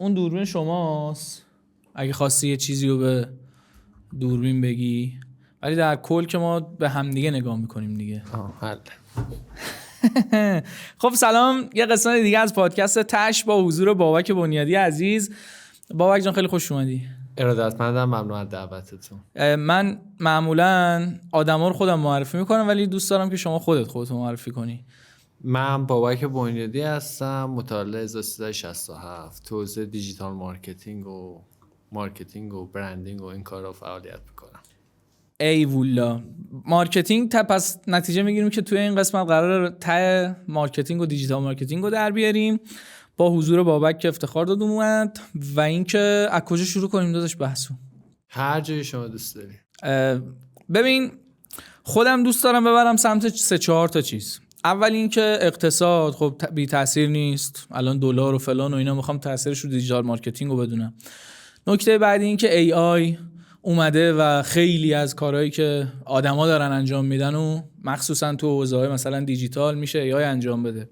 اون دوربین شماست اگه خواستی یه چیزی رو به دوربین بگی، ولی در کل که ما به همدیگه نگاه میکنیم دیگه. حل. خب سلام، یه قسمت دیگه از پادکست تش با حضور بابک بنیادی عزیز. بابک جان خیلی خوش اومدی. ارادتمندم، ممنون از دعوتتون. من معمولا آدما رو خودم معرفی میکنم، ولی دوست دارم که شما خودت معرفی کنی. من بابک بنیادی هستم، متولد 1367، تو حوزه دیجیتال مارکتینگ و برندینگ و این کارا فعالیت میکنم. ای وولا، مارکتینگ پس نتیجه میگیریم که توی این قسمت قراره ته مارکتینگ و دیجیتال مارکتینگ رو در بیاریم با حضور بابک که افتخار داد اومد. و اینکه از کجا شروع کنیم داداش بحثو؟ هر جایی شما دوست داری. ببین، خودم دوست دارم ببرم سمت 3-4 تا چیز. اول اینکه اقتصاد خب بی تاثیر نیست، الان دلار و فلان و اینا، میخوام تاثیرش رو دیجیتال مارکتینگ رو بدونم. نکته بعدی این که AI اومده و خیلی از کارهایی که آدما دارن انجام میدن و مخصوصا تو حوزه‌های مثلا دیجیتال میشه AI انجام بده.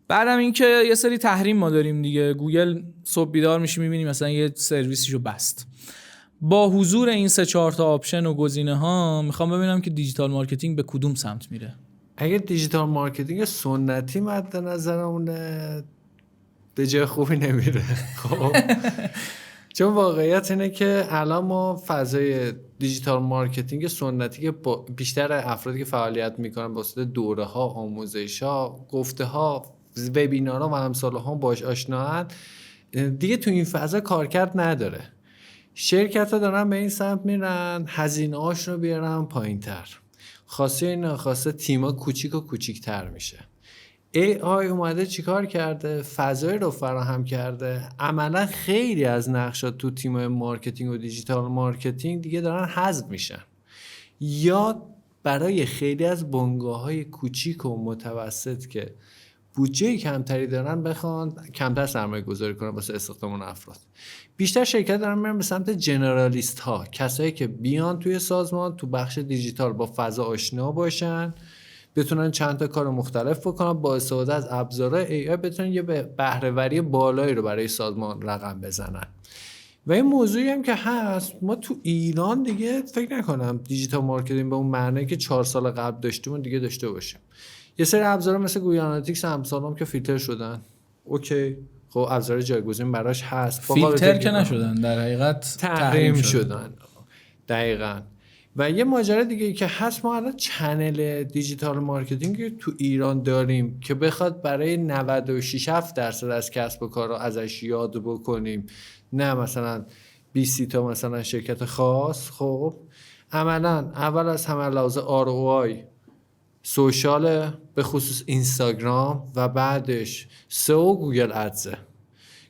بعدم اینکه یه سری تحریم ما داریم دیگه، گوگل صبح بیدار میشی میبینی مثلا یه سرویسیشو بست. با حضور این 3-4 تا آپشن و گزینه ها میخوام ببینم که دیجیتال مارکتینگ به کدوم سمت میره. اگه دیجیتال مارکتینگ سنتی مد نظرمونه به جای خوبی نمیره. خب چون واقعیت اینه که الان ما فضای دیجیتال مارکتینگ سنتی که بیشتر افرادی که فعالیت میکنن با واسطه دوره ها، آموزش ها، گفته ها، وبینارها و امثال ها باش آشناهن، دیگه تو این فضا کارکرد نداره. شرکت ها دارن به این سمت میرن هزینه هاشون رو بیارن پایین تر، خواسته یا ناخواسته تیما کوچیک و کوچیک‌تر میشه. AI اومده چیکار کرده؟ فضای رو فراهم کرده. عملا خیلی از نقشات تو تیم‌های مارکتینگ و دیجیتال مارکتینگ دیگه دارن حذف میشن، یا برای خیلی از بنگاه‌های کوچیک و متوسط که بودجه کمتری دارن بخوان کمتر سرمایه گذاری کنن واسه استخدام افراد. بیشتر شرکت دارن میرن به سمت جنرالیست ها، کسایی که بیان توی سازمان تو بخش دیجیتال با فضا آشنا باشن، بتونن چند تا کار مختلف بکنن، با استفاده از ابزارهای AI بتونن یه بهره‌وری بالایی رو برای سازمان رقم بزنن. و این موضوعی هم که هست، ما تو ایران دیگه فکر نکنم دیجیتال مارکتینگ به اون معنی که 4 سال قبل داشتیم دیگه داشته باشیم. یه سری ابزارا مثل گوگل آنالیتیکس همسالم که فیلتر شدن، اوکی، خب ابزار جایگزین براش هست، فیلتر که نشدن، در حقیقت تحریم شدن. دقیقاً. و یه ماجرا دیگه ای که هست، ما الان چنل دیجیتال مارکتینگ تو ایران داریم که بخواد برای 96% از کسب و کارها ازش یاد بکنیم، نه مثلا 20 تا مثلا شرکت خاص. خب عملاً اول از همه لحاظ ROI سوشال، به خصوص اینستاگرام، و بعدش سئو گوگل ادزه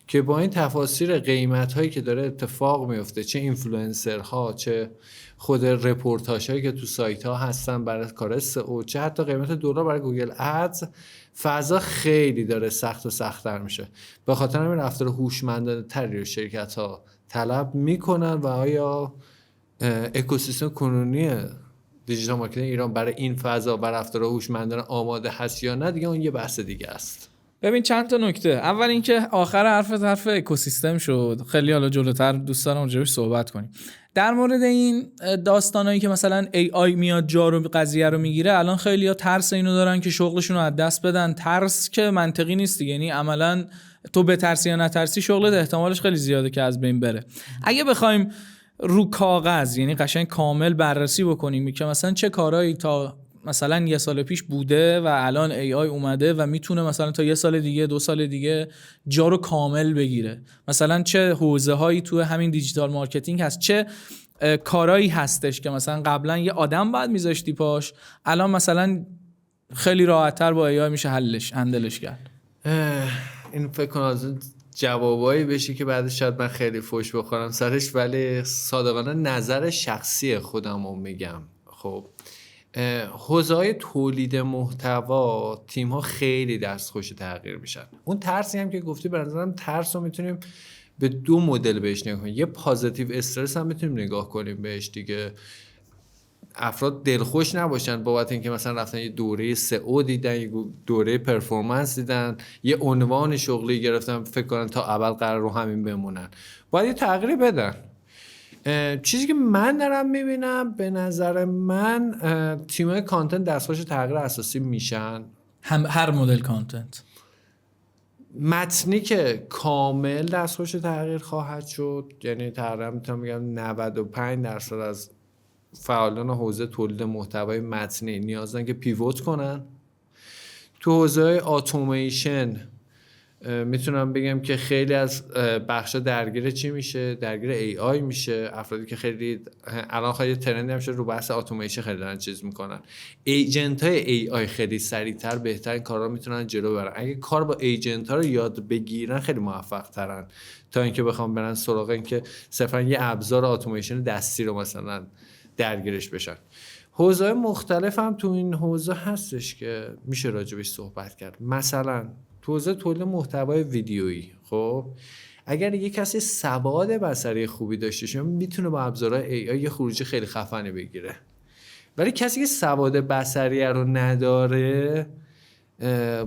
که با این تفاسیر قیمت هایی که داره اتفاق میفته، چه اینفلوئنسرها، چه خود رپورتاج هایی که تو سایت ها هستن برای کار سئو، چه حتی قیمت دلار برای گوگل ادز، فضا خیلی داره سخت و سخت‌تر میشه. به خاطر همین رفتار هوشمندانه تری رو شرکت ها طلب میکنن. و آیا اکوسیستم کنونی دیجیتال مارکتینگ ایران برای این فضا و رفتار هوشمندانه آماده هست یا نه، دیگه اون یه بحث دیگه است. ببین چند تا نکته. اول اینکه آخر حرف اکوسیستم شد، خیلی حالا جلوتر دوست دارم راجعش صحبت کنیم. در مورد این داستانایی که مثلا AI میاد جارو قضیه رو میگیره، الان خیلی‌ها ترس اینو دارن که شغلشون رو از دست بدن. ترس که منطقی نیست دیگه، یعنی عملاً تو بترسی یا نترسی شغلت احتمالش خیلی زیاده که از بین بره. اگه بخوایم رو کاغذ، یعنی قشنگ کامل بررسی بکنیم که مثلا چه کارهایی تا مثلا 1 سال پیش بوده و الان AI اومده و میتونه مثلا تا 1 سال دیگه 2 سال دیگه جا رو کامل بگیره، مثلا چه حوزه هایی تو همین دیجیتال مارکتینگ هست، چه کارهایی هستش که مثلا قبلا یه آدم باید میذاشتی پاش، الان مثلا خیلی راحت‌تر با AI میشه هندلش کرد. این فکر کنم از اون جوابایی بشه که بعدش شاید من خیلی فوش بخورم سرش، ولی صادقانه نظر شخصی خودم رو میگم. خب حوزه‌های تولید محتوا تیم‌ها خیلی دستخوش تغییر میشن. اون ترسی هم که گفتی، به نظرم ترس رو میتونیم به 2 مدل بهش نگاه کنیم. یه پازیتیو استرس هم میتونیم نگاه کنیم بهش دیگه. افراد دلخوش نباشن بابت اینکه مثلا رفتن یه دوره سئو دیدن، یه دوره پرفورمنس دیدن، یه عنوان شغلی گرفتن فکر کنن تا ابد قرار رو همین بمونن. باید یه تغییری بدن. چیزی که من دارم میبینم به نظر من تیم‌های کانتنت دستخوش تغییر اساسی میشن. هر مدل کانتنت، متنی که کامل دستخوش تغییر خواهد شد، یعنی تقریبا میتونم بگم 95% از فعالان حوزه تولید محتوای متنی نیاز دارن که پیوت کنن. تو حوزه اتوماسیون میتونم بگم که خیلی از بخشا درگیر چی میشه؟ درگیر ای آی میشه. افرادی که خیلی الان خیلی ترندی هم شده رو بحث اتوماسیون خیلی دارن چیز میکنن. ایجنت های ای آی خیلی سریعتر بهترین کارا میتونن جلو برن. اگه کار با ایجنت ها رو یاد بگیرن خیلی موفق ترن تا اینکه بخوام برن سراغ اینکه صرفا یه ابزار اتوماسیون دستی رو مثلا درگیرش بشن. حوزه‌های مختلف هم تو این حوزه هستش که میشه راجبش صحبت کرد. مثلا تو حوزه تولید محتوای ویدیویی، خب اگر یک کسی سواد بصری خوبی داشته باشه میتونه با ابزارهای ای آی یه خروجی خیلی خفنی بگیره. ولی کسی که سواد بصری رو نداره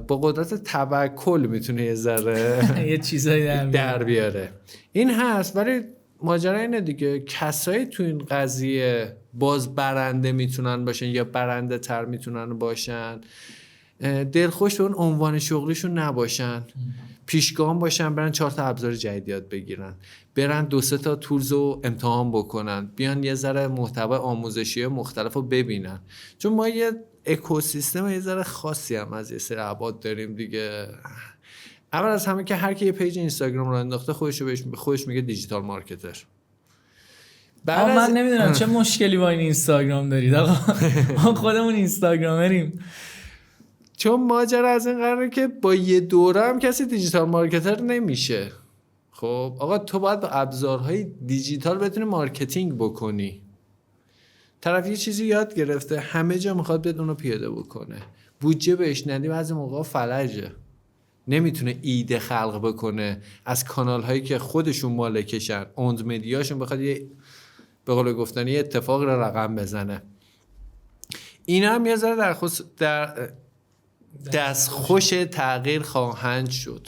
با قدرت توکل میتونه یه ذره یه چیزایی در بیاره. این هست. ولی ماجرا اینه دیگه، کسایی تو این قضیه باز برنده میتونن باشن یا برنده تر میتونن باشن، دلخوش به اون عنوان شغلیشون نباشن، پیشگام باشن، برن 4 تا ابزار جدید یاد بگیرن، برن 2-3 تا تولز رو امتحان بکنن، بیان یه ذره محتوای آموزشی مختلف رو ببینن. چون ما یه اکوسیستم یه ذره خاصی هم از یه سری ابعاد داریم دیگه. اول از همه که هر کی یه پیج اینستاگرام رو انداخته خودش میگه دیجیتال مارکتر. من نمیدونم چه مشکلی با این اینستاگرام دارید آقا. ما خودمون اینستاگرامریم. چون ماجرا از این قراره که با یه دوره هم کسی دیجیتال مارکتر نمیشه. خب آقا تو باید با ابزارهای دیجیتال بتونی مارکتینگ بکنی. طرف یه چیزی یاد گرفته همه جا میخواد بیاد اونو پیاده بکنه، بودجه بهش ندی بعضی موقع فلجه، نمیتونه ایده خلق بکنه از کانال هایی که خودشون مالکشن، اوند مدیاشون، بخواد یه به قول گفتن یه اتفاق رو رقم بزنه. اینا هم یه ذره در دستخوش تغییر خواهند شد.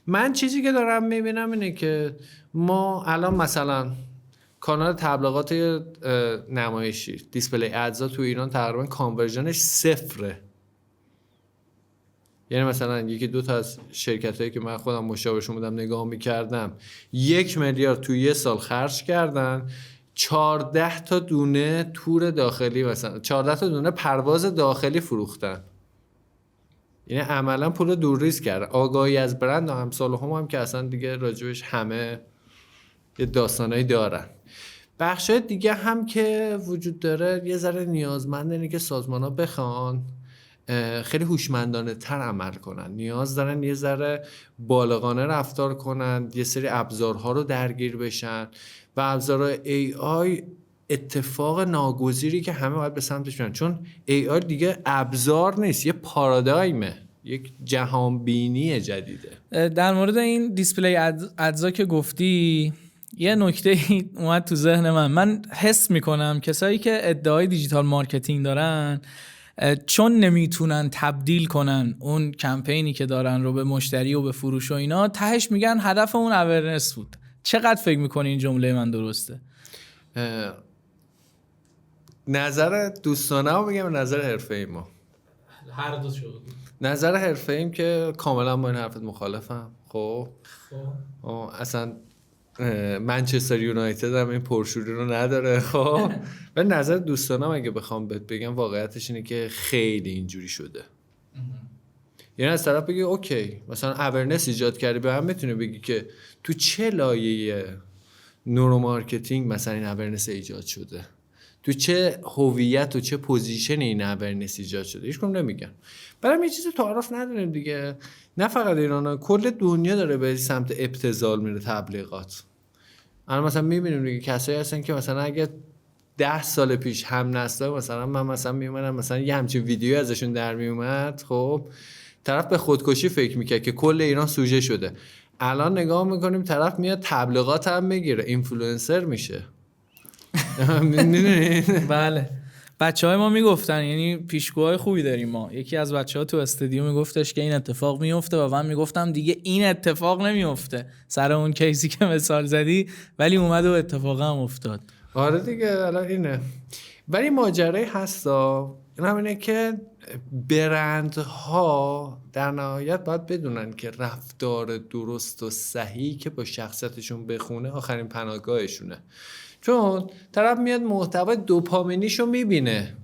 من چیزی که دارم میبینم اینه که ما الان مثلا کانال تبلیغات نمایشی دیسپلی ادزا تو ایران تقریبا کانورژنش 0. یعنی مثلا 1-2 تا از شرکتایی که من خودم مشاورشون بودم نگاه میکردم 1 میلیارد تو یه سال خرج کردن، 14 تا دونه تور داخلی، مثلا 14 تا دونه پرواز داخلی فروختن. یعنی عملا پول رو دور ریز کرد. آگاهی از برند و امثال هم که اصلا دیگه راجبش همه یه داستانایی دارن. بخشای دیگه هم که وجود داره یه ذره نیازمند اینه که سازمان‌ها بخوان خیلی هوشمندانه تر عمل کنن، نیاز دارن یه ذره بالغانه رفتار کنن، یه سری ابزارها رو درگیر بشن و ابزارهای AI اتفاق ناگزیری که همه باید به سمتش برن. چون AI دیگه ابزار نیست، یه پارادایمه، یک جهانبینی جدیده. در مورد این دیسپلی ادزا که گفتی یه نکته اومد تو ذهن من حس میکنم کسایی که ادعای دیجیتال مارکتینگ دارن چون نمیتونن تبدیل کنن اون کمپینی که دارن رو به مشتری و به فروش و اینا، تهش میگن هدف اون اورنس بود. چقدر فکر میکنی این جمله من درسته؟ نظر دوستانه رو میگم، نظر حرفه‌ای ما هر دو شد. نظر حرفه‌ایم که کاملا با این حرفت مخالفم. خب اصلا منچستر یونایتد هم این پرشوری رو نداره. خب و نظر دوستانم اگه بخوام بهت بگم واقعیتش اینه که خیلی اینجوری شده. یعنی از طرف بگی اوکی مثلا اورنس ایجاد کردی، به هم میتونه بگی که تو چه لایه نورو مارکتینگ مثلا این اورنس ایجاد شده، تو چه هویت و چه پوزیشن این اورنس ایجاد شده، هیچ کدوم نمیگن. برام یه چیز تعارف نداریم دیگه. نه فقط ایران، کل دنیا داره به سمت ابتذال میره تبلیغات. الان مثلا میبینیم دیگه کسایی هستن که مثلا اگه 10 سال پیش هم نسلا مثلا من مثلا میومدم مثلا یه همچین ویدیو ازشون در میومد، خب طرف به خودکشی فکر میکرد که کل ایران سوژه شده. الان نگاه میکنیم طرف میاد تبلیغات هم میگیره، اینفلوئنسر میشه. بله بچهای ما میگفتن، یعنی پیشگوهای خوبی داریم ما. یکی از بچه‌ها تو استودیو میگفتش که این اتفاق میفته و من میگفتم دیگه این اتفاق نمیفته سر اون کیسی که مثال زدی، ولی اومد و اتفاقا هم افتاد. آره دیگه الان اینه. ولی ماجرایی هستا، این همینه که برندها در نهایت باید بدونن که رفتار درست و صحیح که با شخصیتشون بخونه آخرین پناهگاهشونه. چون طرف میاد محتوای دوپامینیشو میبینه،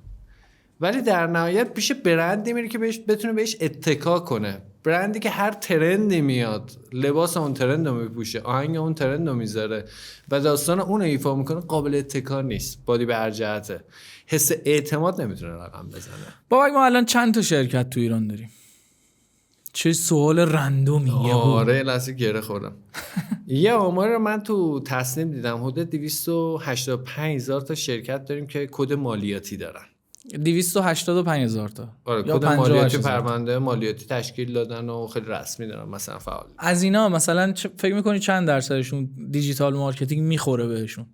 ولی در نهایت پیش برندی میره که بتونه بهش اتکا کنه. برندی که هر ترندی میاد لباس اون ترند رو میپوشه، آهنگ اون ترند رو میذاره و داستان اون رو ایفا میکنه، قابل اتکا نیست. بادی به هر جهته حس اعتماد نمیتونه رقم بزنه. بابا ما الان چند تا شرکت تو ایران داریم؟ چه سوال رندومیه. آره لحظه گره خوردم. یه آمار رو من تو تصنیم دیدم، حدود 285,000 تا شرکت داریم که کد مالیاتی دارن. 285,000 تا. آره کد مالیاتی، پرونده مالیاتی تشکیل دادن و خیلی رسمی دارن مثلا فعال. از اینا مثلا فکر می‌کنی چند درصدشون دیجیتال مارکتینگ میخوره بهشون؟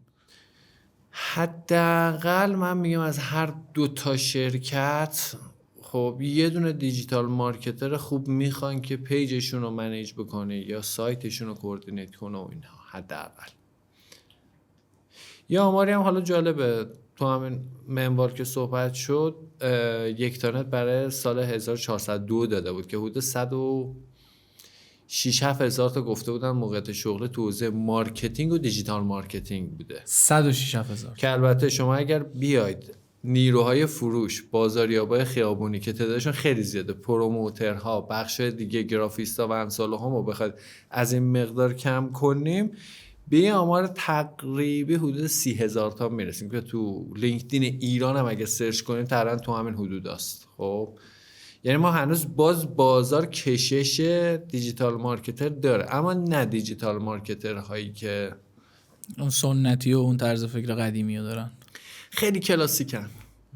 حداقل من میگم از هر 2 تا شرکت خب یه دونه دیجیتال مارکتر خوب میخوان که پیجشون رو منیج بکنه یا سایتشون رو کوردینیت کنه و اینها. حداقل یه آماری هم حالا جالبه تو همین منوال که صحبت شد، یکتانت برای سال 1402 داده بود که حدود 106,000 تا گفته بودن موقعیت شغل تو حوزه مارکتینگ و دیجیتال مارکتینگ بوده. 106,000 که البته شما اگر بیاید نیروهای فروش، بازاریابای خیابونی که تعدادشون خیلی زیاده، پروموترها، بخش دیگه گرافیستا و امثال هم رو بخواید از این مقدار کم کنیم، به یه آمار تقریبی حدود 30,000 تا میرسیم که تو لینکدین ایران هم اگه سرچ کنیم تقریبا تو همین حدود است. خب یعنی ما هنوز بازار کشش دیجیتال مارکتر داره، اما نه دیجیتال مارکتر هایی که اون سنتی و اون طرز فکر قدیمی رو دارن، خیلی کلاسیکن،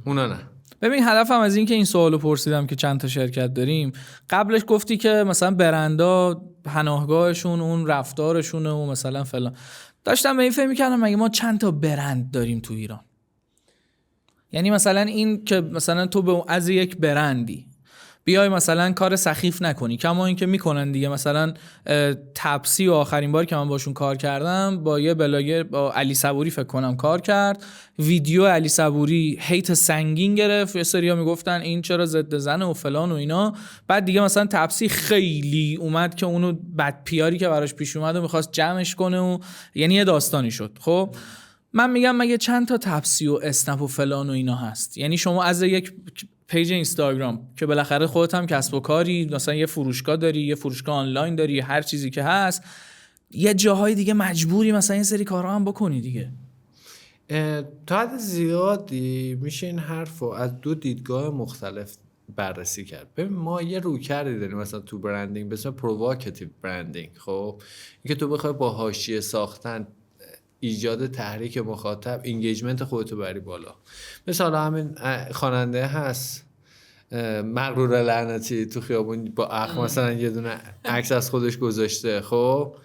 اونا نه. ببین هدفم از این که این سوالو پرسیدم که چند تا شرکت داریم، قبلش گفتی که مثلا برندا پناهگاهشون اون رفتارشونه و مثلا فلان، داشتم به این فکر می‌کردم مگه ما چند تا برند داریم تو ایران؟ یعنی مثلا این که مثلا تو از یک برندی بیای مثلا کار سخیف نکنی، کما این که میکنن دیگه. مثلا تپسی و آخرین بار که من باشون کار کردم با یه بلاگر، با علی صبوری فکر کنم کار کرد، ویدیو علی صبوری هیت سنگین گرفت، یه سریا میگفتن این چرا ضد زنه و فلان و اینا. بعد دیگه مثلا تپسی خیلی اومد که اونو بد پیاری که براش پیش اومد و میخواست جمعش کنه و یعنی یه داستانی شد. خب من میگم مگه چند تا تپسی و اسنپ و فلان و اینا هست؟ یعنی شما از یک پیج اینستاگرام که بالاخره خودت هم کسب و کاری، مثلا یه فروشگاه داری، یه فروشگاه آنلاین داری، هر چیزی که هست، یه جاهای دیگه مجبوری مثلا این سری کارها هم بکنی دیگه. تا حد زیادی میشه این حرفو از 2 دیدگاه مختلف بررسی کرد. ببین ما یه رویکردی داریم مثلا تو برندینگ به اسم پروواکتیو برندینگ. خب اینکه تو بخوای با حاشیه ساختن، ایجاد تحریک مخاطب، انگیجمنت خودتو بری بالا. مثلا همین خواننده هست مغرور لعنتی تو خیابون با اخ مثلا یه دونه عکس از خودش گذاشته. خب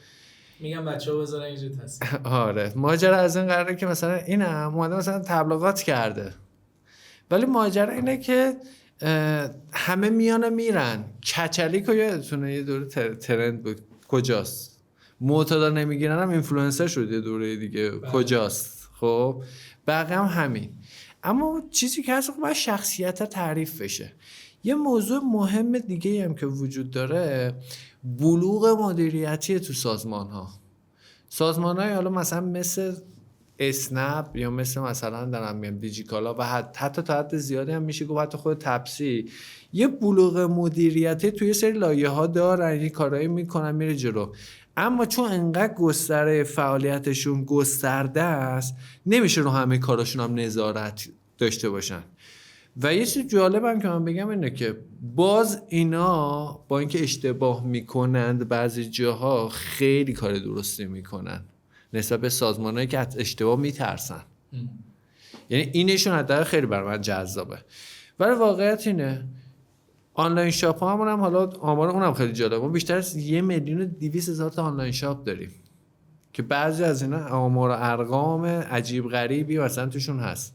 میگم بچه‌ها بذارن اینجا تصویر. آره ماجرا از این قراره که مثلا اینم اومده مثلا تبلیغات کرده، ولی ماجرا اینه که همه میان میرن. کچلیکو یادتونه یه دوره ترند بود، کجاست؟ معتادا نمیگیرن هم اینفلوئنسر شد یه دوره دیگه. کجاست؟ خب بقیه هم همین. اما چیزی که هست باید شخصیت تعریف بشه. یه موضوع مهم دیگه هم که وجود داره، بلوغ مدیریتی تو سازمان های حالا مثلا مثل اسنپ یا مثلا دارم میگم دیجیکالا و حتی تا حد زیادی هم میشه گفت حتی خود تپسی، یه بلوغ مدیریتی توی سری لایه ها دارن، یه کارایی میکنن میره جلو. اما چون انقدر گستره فعالیتشون گسترده است، نمیشه رو همه کاراشون هم نظارت داشته باشن. و یه چیز جالبم که من بگم اینه که باز اینا با اینکه اشتباه میکنند بعضی جاها خیلی کار درستی میکنن نسبت به سازمانایی که از اشتباه میترسن. یعنی اینشون حتی خیلی برای من جذابه. ولی واقعیت اینه آنلاین شاپ ها هم حالا آمار اونم خیلی جالبه. ما بیشتر از 1,200,000 تا آنلاین شاپ داریم که بعضی از اینا آمار و ارقام عجیب غریبی مثلا توشون هست.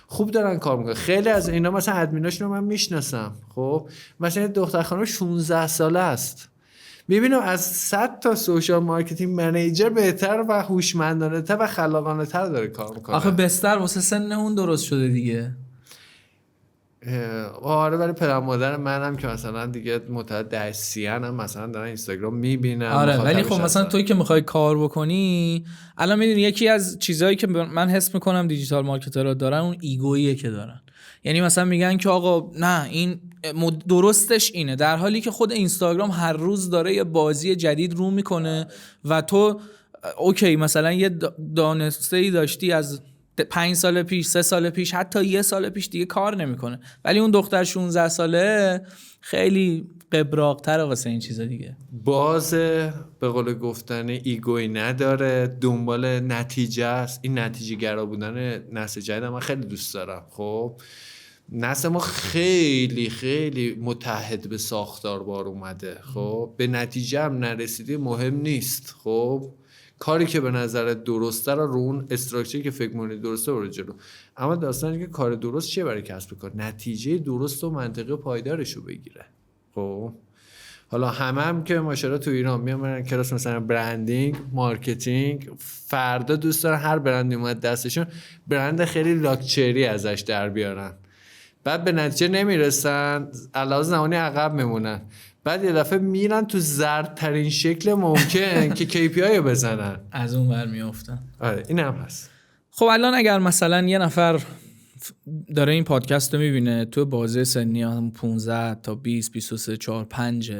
خوب دارن کار میکنن. خیلی از اینا مثلا ادمیناشون رو من میشناسم. خب مثلا دختر خانم 16 ساله است، میبینم از 100 تا سوشال مارکتینگ منیجر بهتر و هوشمندانه تر و خلاقانه تر داره کار میکنه. آخه بستر واسه سن اون درست شده دیگه. آره ولی پدر مادر منم که مثلا دیگه متعدد 10-30 هم مثلا دارن اینستاگرام میبینن. آره ولی خب مثلا توی که میخوای کار بکنی، الان میدونی یکی از چیزهایی که من حس میکنم دیجیتال مارکترها دارن اون ایگوییه که دارن. یعنی مثلا میگن که آقا نه این درستش اینه، در حالی که خود اینستاگرام هر روز داره یه بازی جدید رو میکنه و تو اوکی مثلا یه دانسته‌ای داشتی از 5 سال پیش، 3 سال پیش، حتی 1 سال پیش دیگه کار نمیکنه، ولی اون دختر 16 ساله خیلی قبراق‌تره واسه این چیزا دیگه. باز به قول گفتن ایگوی نداره، دنبال نتیجه است. این نتیجه گرا بودن نسل جدید من خیلی دوست دارم. خب نسل ما خیلی خیلی متحد به ساختار بار اومده. خب به نتیجه هم نرسیده مهم نیست. خب کاری که به نظر درسته رو اون استراکچری که فکر می‌کنی درسته برو جلو. اما داستانی که کار درست چیه برای کسب کار؟ نتیجه درست و منطقی پایدارش رو بگیره. خب حالا هم که ماشاءالله تو ایران میامرن کلاس مثلا برندینگ، مارکتینگ، فردا دوست دارن هر برندی اومد دستشون برند خیلی لاکچری ازش در بیارن، بعد به نتیجه نمیرسن، علاوه زمانی عقب میمونن، بعد یه دفعه میرن تو زردترین شکل ممکن که KPI رو بزنن، از اون ور میافتن. آره این هم هست. خب الان اگر مثلا یه نفر داره این پادکست رو میبینه تو بازه سنی هم 15 تا 20 23 4 5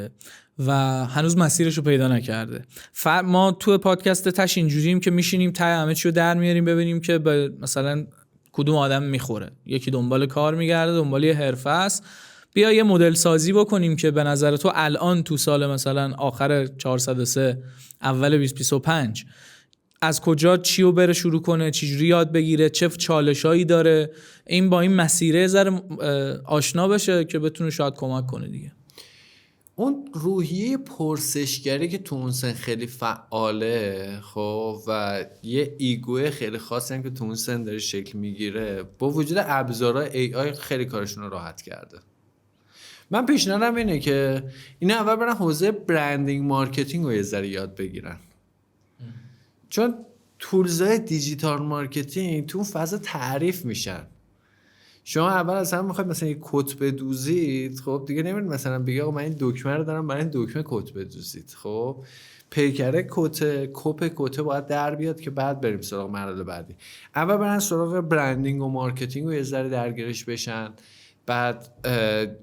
و هنوز مسیرش رو پیدا نکرده، ما تو پادکست تش اینجوریم که میشینیم ته همه چی رو در میاریم ببینیم که به مثلا کدوم آدم میخوره. یکی دنبال کار میگرده، دنبال یه حرفه است، بیا یه مدل سازی بکنیم که به نظر تو الان تو سال مثلا آخر 403 اول 2025 از کجا چی رو بره شروع کنه، چجوری یاد بگیره، چه چالشایی داره، این با این مسیره ذره آشنا بشه که بتونه شاید کمک کنه دیگه. اون روحیه پرسشگری که تو اون سن خیلی فعاله، خب و یه ایگوی خیلی خاصی هم که تو اون سن داره شکل میگیره، با وجود ابزارهای AI خیلی کارشون رو راحت کرده. من پیشنهادم اینه که اینا اول برن حوزه برندینگ مارکتینگ رو یه ذره یاد بگیرن، چون تولزهای دیجیتال مارکتینگ تو اون فاز تعریف میشن. شما اول از هم میخواید مثلا یک کد بدوزید، خب دیگه نمیرید مثلا بگید آقا من این دکمه رو دارم برای این دکمه کد بدوزید. خب پیکره کد باید در بیاد که بعد بریم سراغ مرحله بعدی. اول برن سراغ برندینگ و مارکتینگ و یه ذره درگیرش بشن، بعد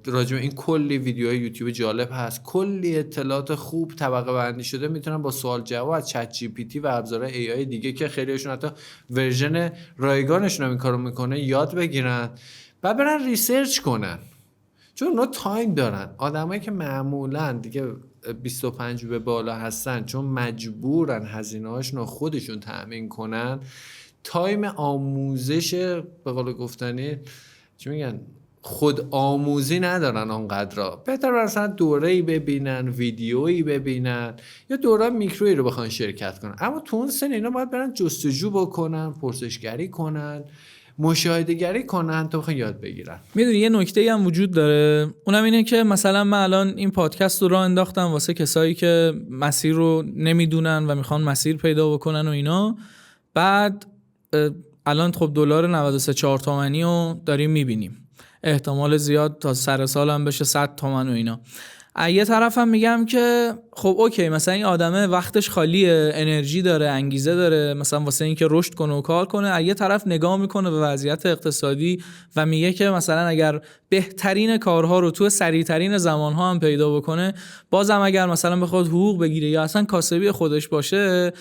راجع به این کلی ویدیوهای یوتیوب جالب هست، کلی اطلاعات خوب طبقه بندی شده، میتونن با سوال جواب از چت جی پی تی و ابزارهای AI دیگه که خیلیشون حتی ورژن رایگانشون هم این کارو میکنه یاد بگیرن، بعد برن ریسرچ کنن، چون اونا تایم دارن. آدمایی که معمولا دیگه 25 به بالا هستن چون مجبورن هزینه‌هاشون رو خودشون تأمین کنن، تایم آموزش به قول گفتنی چی میگن خود آموزی ندارن آنقدر را. بهتر مثلا دوره‌ای ببینن، ویدیویی ببینن یا دوره میکرویی رو بخوان شرکت کنن. اما تو اون سن اینا باید برن جستجو بکنن، پرسشگری کنن، مشاهده‌گری کنن تا بخوان یاد بگیرن. میدونی یه نکته‌ای هم وجود داره، اونم اینه که مثلا من الان این پادکست رو راه انداختم واسه کسایی که مسیر رو نمیدونن و میخوان مسیر پیدا بکنن و اینا. بعد الان خب دلار 93 تومانی رو داریم میبینیم، احتمال زیاد تا سر سال هم بشه 100 تومن و اینا. یه طرف هم میگم که خب اوکی مثلا این آدمه وقتش خالیه، انرژی داره، انگیزه داره مثلا واسه این که رشد کنه و کار کنه، یه طرف نگاه میکنه به وضعیت اقتصادی و میگه که مثلا اگر بهترین کارها رو تو سریعترین زمانها هم پیدا بکنه، بازم اگر مثلا بخواد حقوق بگیره یا اصلا کاسبی خودش باشه،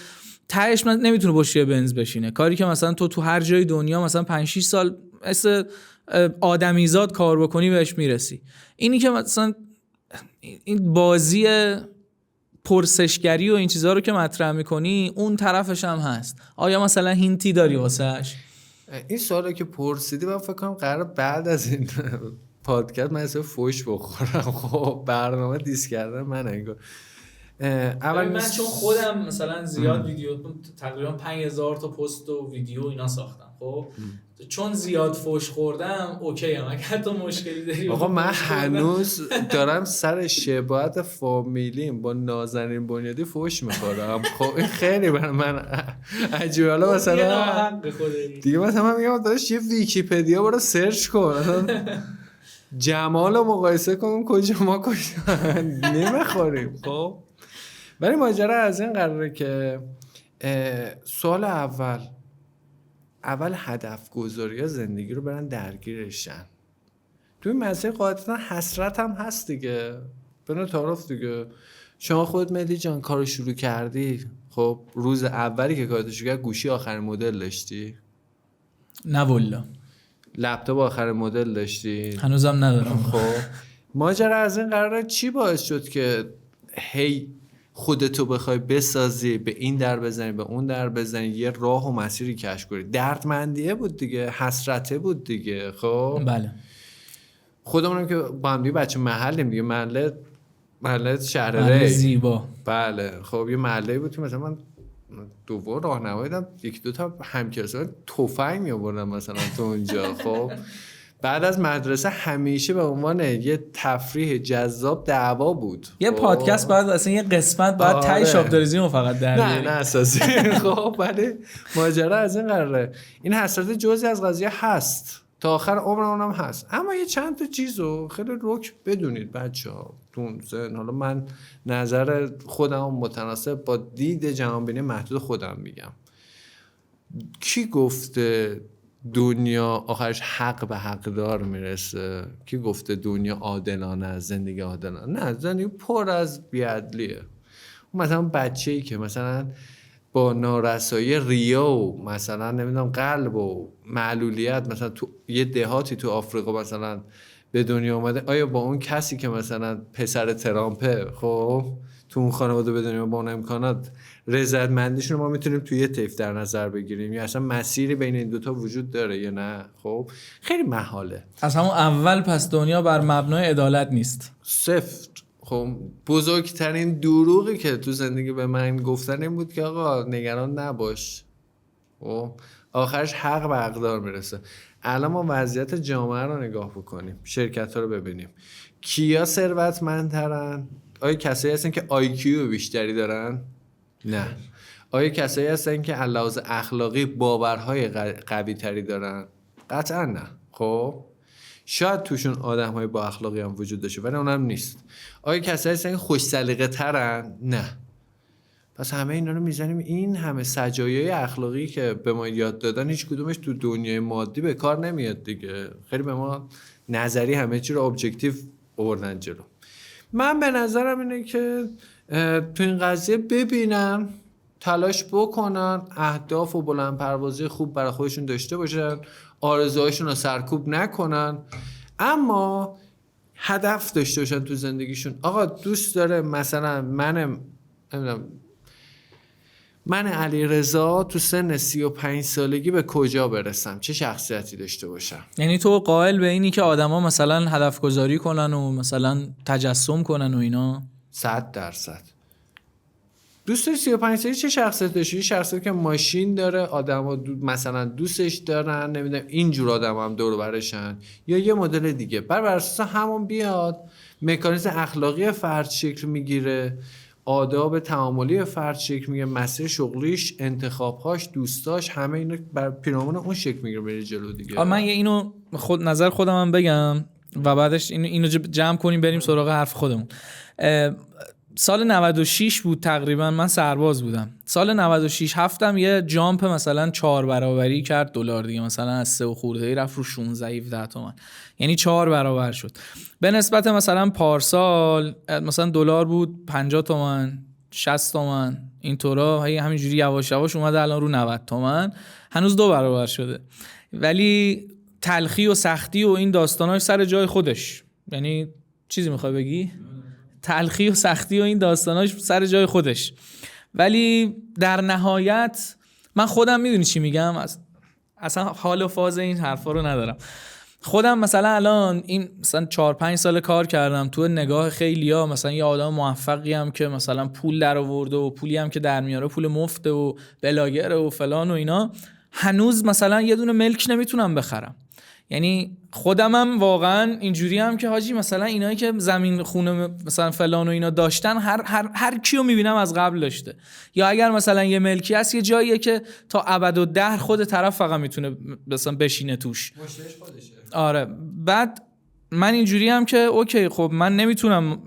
تهش نمیتونه با شیه بنز بشینه. کاری که مثلا تو هر جای دنیا مثلا 5-6 سال مثل آدمیزاد کار بکنی بهش میرسی. اینی که مثلا این بازی پرسشگری و این چیزها رو که مطرح میکنی اون طرفش هم هست. آیا مثلا هینتی داری واسهش؟ این سوالا که پرسیدی من فکر کنم قرار بعد از این پادکست من اصلا فوش بخورم. خب برنامه دیس کردن من انگار اول من چون خودم مثلا زیاد ویدیو تقریبا 5000 تا پست و ویدیو اینا ساختم. خب چون زیاد فوش خوردم اوکی ام، اگه تو مشکلی داری آقا من هنوز دارم سر شباهت فامیلیم با نازنین بنیادی فوش میخورم. خب این خیلی برای من عجیبه. حالا مثلا دیگه مثلا من میگم داداش یه ویکی‌پدیا برو سرچ کن جمال رو مقایسه کن کجا ما کجا نمیخوریم. خب ولی ماجرا از این قراره که سوال اول هدف گذاری ها زندگی رو برن درگیرشن. توی مسیر قاعدتا حسرت هم هست دیگه، بنا تعارف دیگه. شما خودت مهدی جان کارو شروع کردی، خب روز اولی که کارو شروع کردی گوشی آخرین مدل داشتی؟ نه والا. لپتاپ آخرین مدل داشتی؟ هنوزم ندارم. خب ماجرا از این قراره چی باعث شد که هی خودتو بخوای بسازی، به این در بزنی به اون در بزنی، یه راه و مسیری کشف کنی؟ دردمندیه بود دیگه، حسرته بود دیگه. خب بله خودمونم که با هم دیگه بچه محلیم دیگه، محله شهر ری زیبا. بله خب یه محله بود که مثلا من دوبار راهنمایی دادم، یکی دو تا همکلاسی‌ها تفنگ می‌آوردن مثلا تو اونجا. خب بعد از مدرسه همیشه به عنوان یه تفریح جذاب دعوا بود. یه پادکست بعد اصلا یه قسمت بعد تای شاپداریزمو فقط در نه اساسی. خب ولی ماجرا از این قراره، این حسرت جزئی از قضیه هست، تا آخر عمرمون هم هست. اما یه چند تا چیزو خیلی رک بدونید بچه‌ها تون زن. حالا من نظر خودم متناسب با دید جهانبینی محدود خودم میگم. کی گفته دنیا آخرش حق به حقدار میرسه؟ کی گفته دنیا عادلانه، زندگی عادلانه؟ نه، زندگی پر از بی‌عدلیه. مثلا بچه‌ای که مثلا با نارسایی ریا و مثلا نمیدونم قلب و معلولیت مثلا تو یه دهاتی تو آفریقا مثلا به دنیا اومده، آیا با اون کسی که مثلا پسر ترامپه خب تو اون خانواده به دنیا با اون امکانات رضایتمندیشون ما میتونیم توی یه طیف در نظر بگیریم، یا اصلا مسیری بین این دوتا وجود داره یا نه؟ خب خیلی محاله. از همون اول پس دنیا بر مبنای عدالت نیست. صفر. خب بزرگترین دروغی که تو زندگی به من گفتن این بود که آقا نگران نباش، خب آخرش حق به حقدار میرسه. الان ما وضعیت جامعه رو نگاه بکنیم، شرکت ها رو ببینیم، کیا ثروتمندترن؟ آیا کسایی هستن که آیکیو بیشتری دارن؟ نه. آیا کسایی هستن که علاوه اخلاقی باورهای قوی تری دارن؟ قطعا نه. خب شاید توشون آدم‌های با اخلاقی هم وجود داشته ولی اونم نیست. آیا کسایی هستن که خوش سلیقه ترن؟ نه. پس همه اینا رو میزنیم، این همه سجایای اخلاقی که به ما یاد دادن هیچ کدومش تو دنیای مادی به کار نمیاد دیگه. خیلی به ما نظری همه چی رو ابجکتیو آوردن جلو. من به نظرم اینه که تو این قضیه ببینن، تلاش بکنن، اهداف و بلند پروازی خوب برای خودشون داشته باشن، آرزوهاشون رو سرکوب نکنن، اما هدف داشته باشن تو زندگیشون. آقا دوست داره مثلا من علیرضا تو سن 35 سالگی به کجا برسم، چه شخصیتی داشته باشم؟ یعنی تو قائل به اینی که آدما مثلا هدف گذاری کنن و مثلا تجسم کنن و اینا؟ 100%. دوست داری 35 سالی چه شخصیت داشتی؟ شخصیتی که ماشین داره، آدما مثلا دوستش دارن، نمیدونم اینجور آدما هم دور و برشن، یا یه مدل دیگه. بر اساس همون بیاد مکانیزم اخلاقی فرد شکل میگیره، آداب تعاملی فرد شکل میگیره، مسیر شغلیش، انتخابهاش، دوستاش، همه اینا بر پیرامون اون شکل میگیره بره جلو دیگه. من اینو نظر خودم هم بگم و بعدش اینو جمع کنیم بریم سراغ حرف خودمون. سال 96 بود تقریبا، من سرباز بودم. سال 96 هفتم یه جامپ مثلا 4 برابری کرد دلار دیگه، مثلا از 3 و خورده رفت رو 16 تومن، یعنی 4 برابر شد. به نسبت مثلا پارسال مثلا دلار بود 50 تومن 60 تومن اینطورا، همینجوری یواش یواش اومده الان رو 90 تومن، هنوز 2 برابر شده. ولی تلخی و سختی و این داستاناش سر جای خودش. یعنی چیزی میخوای بگی؟ تلخی و سختی و این داستاناش سر جای خودش، ولی در نهایت من خودم میدونی چی میگم، اصلا حال و فاز این حرفا رو ندارم. خودم مثلا الان این مثلا 4-5 سال کار کردم، تو نگاه خیلیا مثلا یه آدم موفقی هم که مثلا پول در آورده و پولی هم که در میاره پول مفته و بلاگره و فلان و اینا، هنوز مثلا یه دونه ملک نمیتونم بخرم. یعنی خودمم واقعا اینجوری هم که حاجی مثلا اینایی که زمین خونه مثلا فلان و اینا داشتن هر کیو میبینم از قبل داشته، یا اگر مثلا یه ملکی هست یه جاییه که تا ابدالدهر خود طرف فقط میتونه مثلا بشینه توش، مشتریش خودشه. آره. بعد من اینجوری هم که اوکی خب من نمیتونم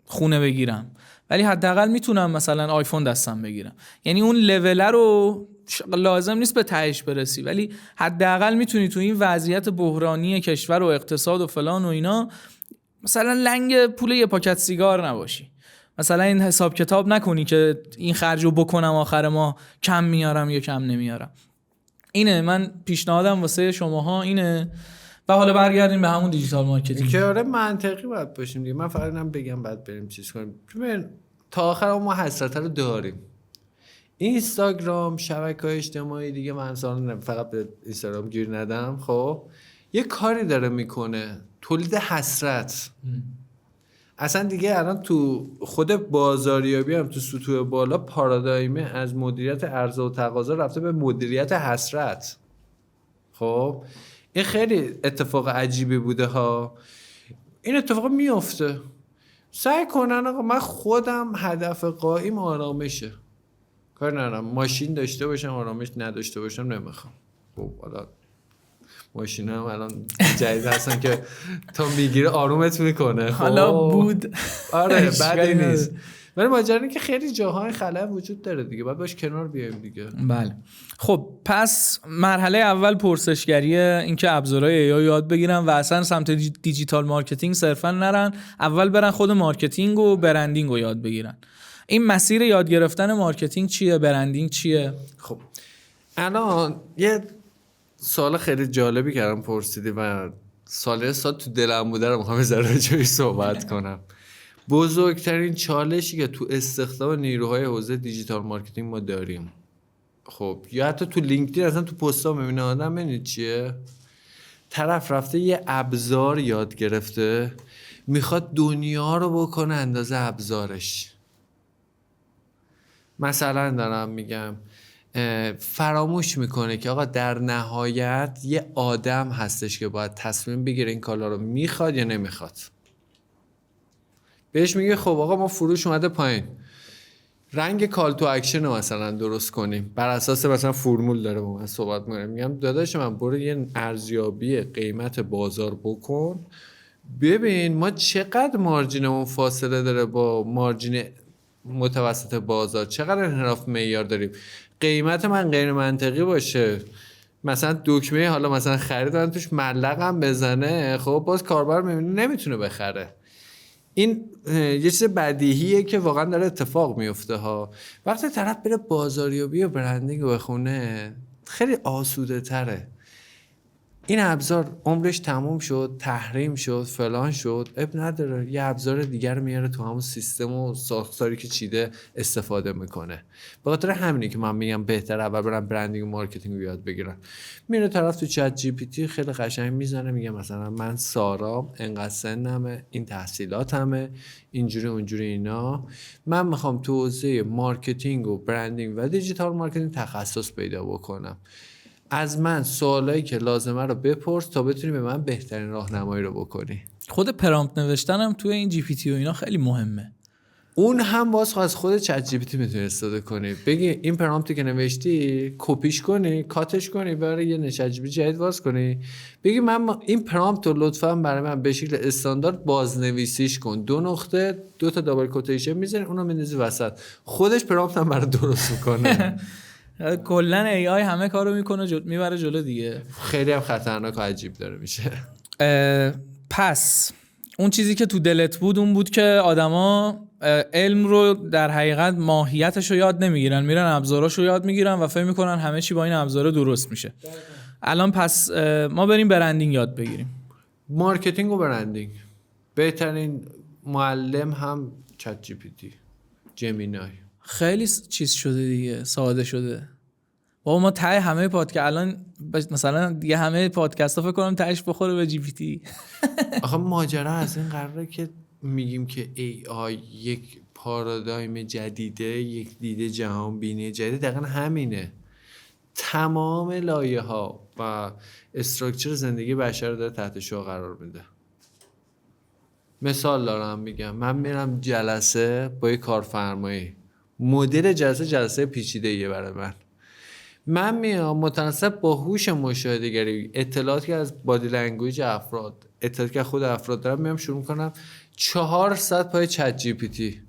خونه بگیرم ولی حداقل میتونم مثلا آیفون دستم بگیرم. یعنی اون لول رو لازم نیست به تهش برسی ولی حداقل میتونی تو این وضعیت بحرانی کشور و اقتصاد و فلان و اینا مثلا لنگ پول یه پاکت سیگار نباشی، مثلا این حساب کتاب نکنی که این خرجو بکنم آخر ماه کم میارم یا کم نمیارم. اینه من پیشنهادم واسه شماها اینه. و حالا برگردیم به همون دیجیتال مارکتینگ که آره منطقی باید باشیم دیگه. من فقط اینم بگم بعد بریم چیز کنیم. ببین تا آخر ما حسرت رو داریم. اینستاگرام، شبکه‌های اجتماعی دیگه، من فقط به اینستاگرام گیر ندم، خب یه کاری داره میکنه، تولید حسرت. اصلا دیگه الان تو خود بازاریابی هم تو سطوح بالا پارادایمه از مدیریت عرضه و تقاضا رفته به مدیریت حسرت. خب این خیلی اتفاق عجیبی بوده ها. این اتفاق میفته. سعی کنن آقا من خودم هدف قائم آرامشه، کار ندارم ماشین داشته باشم آرامش نداشته باشم نمیخوام. خب حالا ماشین هم الان جدید هستن که تا میگیره آرومت میکنه. حالا بود آره بعدی نیست. ولی ماجرا که خیلی جاهای خلأ وجود داره دیگه، باید باش کنار بیایم دیگه. بله. خب پس مرحله اول پرسشگریه، اینکه ابزارهای AI یاد بگیرن و اصلا سمت دیجیتال مارکتینگ صرفا نرن، اول برن خود مارکتینگ و برندینگ رو یاد بگیرن. این مسیر یاد گرفتن مارکتینگ چیه؟ برندینگ چیه؟ خب الان یه سوال خیلی جالبی کردم پرسیدی و سال تو دلم بوده رو میخوام ذره جایی صحبت کنم. بزرگترین چالشی که تو استخدام نیروهای حوزه دیجیتال مارکتینگ ما داریم، خب یا حتی تو لینکدین اصلا تو پست‌ها میبینه آدم ببینید چیه، طرف رفته یه ابزار یاد گرفته میخواد دنیا رو بکنه اندازه ابزارش. مثلا دارم میگم فراموش میکنه که آقا در نهایت یه آدم هستش که باید تصمیم بگیره این کالا رو میخواد یا نمیخواد. بهش میگه خب آقا ما فروش اومده پایین، رنگ کال تو اکشن رو مثلا درست کنیم، بر اساس مثلا فرمول داره با من صحبت میکنه. میگم داداش من برو یه ارزیابی قیمت بازار بکن ببین ما چقدر مارجینمون فاصله داره با مارجین متوسط بازار، چقدر انحراف معیار داریم، قیمت من غیر منطقی باشه، مثلا دکمه حالا مثلا خرید من توش ملقم بزنه، خب باز کاربر میبینه نمیتونه بخره. این یه چیز بدیهیه که واقعا داره اتفاق میفته ها. وقتی طرف بره بازاریابی و برندینگ بخونه خیلی آسوده تره. این ابزار عمرش تموم شد، تحریم شد، فلان شد، اب نداره یه ابزار دیگر میاره تو همون سیستم و ساختاری که چیده استفاده میکنه. به خاطر همینه که من میگم بهتره اول برن برندینگ و مارکتینگ رو یاد بگیرن. میره طرف تو چت جی پی تی خیلی قشنگ میزنه، میگه مثلا من سارام، انقدر سنمه، این تحصیلاتمه، اینجوری اونجوری اینا، من میخوام تو حوزه مارکتینگ و برندینگ و دیجیتال مارکتینگ تخصص پیدا بکنم، از من سوالایی که لازمه رو بپرس تا بتونی به من بهترین راهنمایی رو بکنی. خود پرامپت نوشتن هم توی این جی پی تی و اینا خیلی مهمه. اون هم باز از خود چت جی پی تی میتونی استفاده کنی، بگی این پرامپتی که نوشتی کپیش کنی، کاتش کنی، برای یه چت جی پی تی جدید باز کنی، بگی من این پرامپت رو لطفاً برای من به شکل استاندارد بازنویسیش کن، 2 نقطه 2 تا دابل کوتیشن میذاری اونو میندازی وسط، خودش پرامپت هم برای درست میکنه. کلا ای آی همه کارو میکنه میبره جلو دیگه. خیلی هم خطرناک و عجیب داره میشه. پس اون چیزی که تو دلت بود اون بود که آدما علم رو در حقیقت ماهیتش رو یاد نمیگیرن، میرن ابزاراش رو یاد میگیرن و فکر میکنن همه چی با این ابزارا درست میشه. الان پس ما بریم برندینگ یاد بگیریم. مارکتینگ و برندینگ بهترین معلم هم چت جی پی تی، جمینای. خیلی چیز شده دیگه، ساده شده. بابا ما ته همه پادکست الان مثلا دیگه همه پادکست ها فکر کنم تهش بخوره به جی پی تی. آخه ماجرا از این قراره که میگیم که ای آی یک پارادایم جدیده، یک دیده جهان بینی جدید، دقیقا همینه. تمام لایه ها و استراکچر زندگی بشر داره تحت شعاع قرار میده. مثال دارم میگم، من میرم جلسه با یه کارفرمایی، مدل جلسه پیچیده ایه برای من میام متناسب با هوش مشاهده‌گری، اطلاعاتی که از بادی لنگویج افراد، اطلاعاتی که خود افراد دارم، میام شروع کنم 4 ساعت پای چت جی پی تی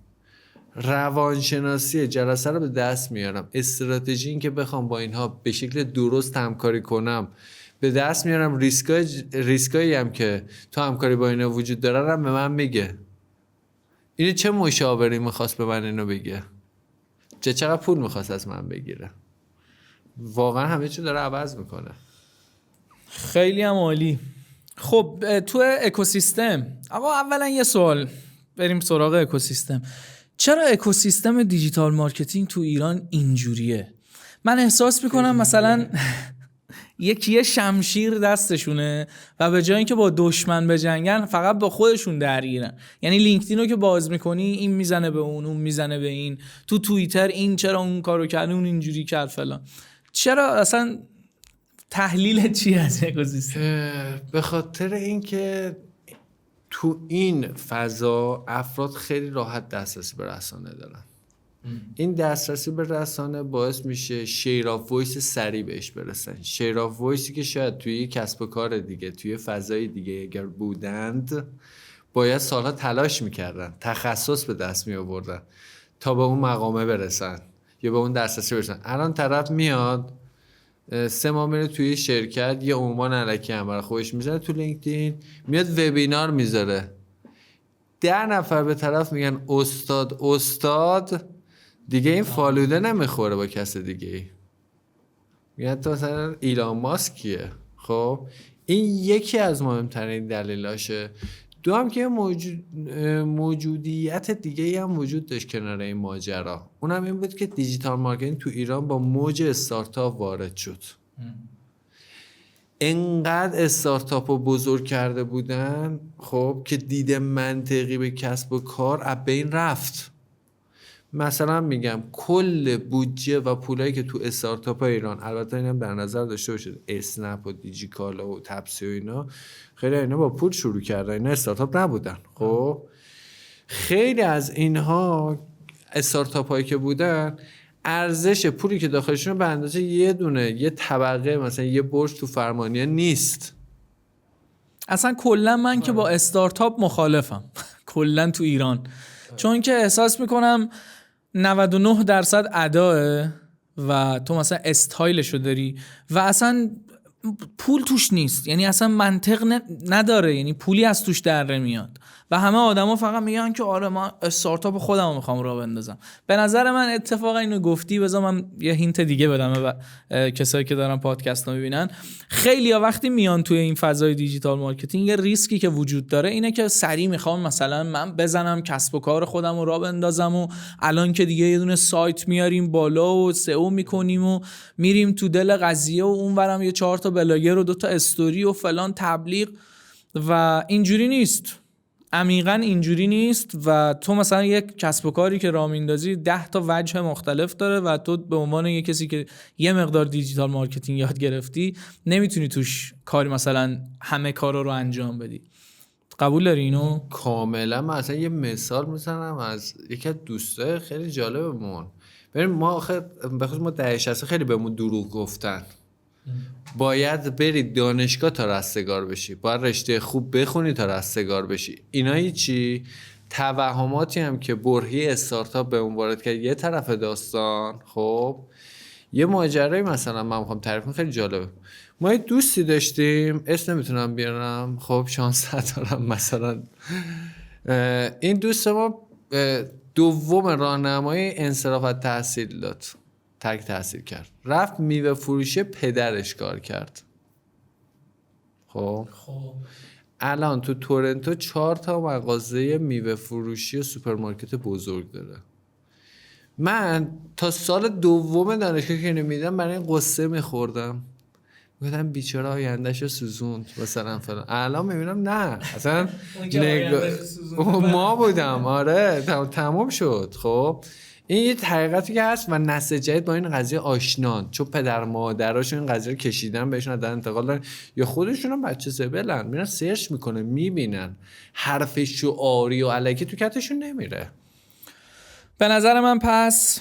روانشناسی جلسه رو به دست میارم. استراتژی این که بخوام با اینها به شکل درست همکاری کنم به دست میارم. ریسکایی هم که تو همکاری با اینا وجود داره هم به من میگه. اینو چه مشاوری میخواست به من اینو بگه، چقدر پول میخواست از من بگیره. واقعا همه چی داره عوض میکنه. خیلی هم عالی. خب تو اکوسیستم، اما اولا یه سوال، بریم سراغ اکوسیستم. چرا اکوسیستم دیجیتال مارکتینگ تو ایران اینجوریه؟ من احساس میکنم مثلا یه شمشیر دستشونه و به جای اینکه با دشمن بجنگن فقط با خودشون درگیرن. یعنی لینکدین رو که باز میکنی این میزنه به اون میزنه به این، تو توییتر این چرا اون کارو کرد، اون اینجوری کرد فلان. چرا اصلا تحلیل چی از اکوسیستم؟ به خاطر اینکه تو این فضا افراد خیلی راحت دسترسی به رسانه دارن. این دسترسی به رسانه باعث میشه شیر آف وایس سریع بهش برسن. شیر آف وایسی که شاید توی کسب و کار دیگه، توی فضای دیگه اگر بودند باید سالها تلاش میکردن، تخصص به دست می آوردن تا به اون مقامه برسن یا به اون دسترسی برسن. الان طرف میاد 3 ماه میره توی شرکت یه عنوان الکی هم برای خودش میذاره تو لینکدین، میاد وبینار میذاره، 10 نفر به طرف میگن استاد دیگه، این فالوده نمیخوره با کس دیگه ای. میگن تو مثلا ایلان ماسکیه. خب این یکی از مهمترین دلیلاشه. دو هم که موجودیت دیگه ای هم وجود داشت کنار این ماجرا، اونم این بود که دیجیتال مارکتینگ تو ایران با موج استارتاپ وارد شد. انقدر استارتاپ رو بزرگ کرده بودن خب که دید منطقی به کسب و کار از بین رفت. مثلا میگم کل بودجه و پولایی که تو استارتاپ ایران، البته اینم در نظر داشته باشید اسنپ و دیجیکالا و تپسی و اینا، خیلی اینا با پول شروع کردن، اینا استارتاپ نبودن. خب خیلی از اینها استارتاپ هایی که بودن ارزش پولی که داخلشون به اندازه یه طبقه مثلا یه برج تو فرمانیه نیست. اصلا کلا من که با استارتاپ مخالفم کلا تو ایران، چون که احساس میکنم 99% اداه و تو مثلا استایلشو داری و اصلا پول توش نیست، یعنی اصلا منطق نداره، یعنی پولی از توش در نمیاد و همه آدما فقط میگن که آره من استارتاپ خودمو میخوام راه بندازم. به نظر من اتفاقا اینو گفتی، بذار من یه هینت دیگه بدم و کسایی که دارن پادکست رو میبینن. خیلی‌ها وقتی میان توی این فضای دیجیتال مارکتینگ، یه ریسکی که وجود داره اینه که سریع میخوام مثلا من بزنم کسب و کار خودمو راه بندازم و الان که دیگه یه دونه سایت میاریم بالا و سئو میکنیم و میریم تو دل قضیه و اونورم یه 4 تا بلاگر و 2 تا استوری و فلان تبلیغ، و اینجوری نیست. عمیقاً اینجوری نیست و تو مثلا یک کسب و کاری که راه میندازی 10 تا وجه مختلف داره و تو به عنوان یک کسی که یه مقدار دیجیتال مارکتینگ یاد گرفتی نمیتونی توش کاری مثلا همه کارا رو انجام بدی. قبول داری اینو؟ کاملا. من اصلا یه مثال میزنم از یکی از دوستای خیلی جالبمون. ببین ما آخه بخاطر ما دهه 60 خیلی بهمون دروغ گفتن. باید بری دانشگاه تا رستگار بشی، باید رشته خوب بخونی تا رستگار بشی. اینا چی؟ توهماتی هم که برهی استارتاپ به اون وارد کرد. یه طرف داستان خب یه ماجرایی مثلا من میخوام تعریف کنم خیلی جالبه. ما یه دوستی داشتیم، اسم نمیتونم بیارم، خب شانس ندارم. مثلا این دوست ما دوم راهنمای انصراف از تحصیل داد، ترک تحصیل کرد، رفت میوه فروشی پدرش کار کرد. خب الان تو تورنتو 4 تا مغازه میوه فروشی و سوپرمارکت بزرگ داره. من تا سال دوم دانشگاه که نمیدم برای این قصه میخوردم، گفتم بیچاره آیندهشو سوزوند مثلا فلان. الان میبینم نه اصلا ما بودم. آره تمام شد. خب این یه حقیقتی که هست و نسل جدید با این قضیه آشنان، چون پدر مادراشون این قضیه رو کشیدن بهشون دادن انتقال دادن، یا خودشون هم بچه زبلن میرن سرچ میکنن میبینن حرف شعاری و الکی تو کتشون نمیره. به نظر من پس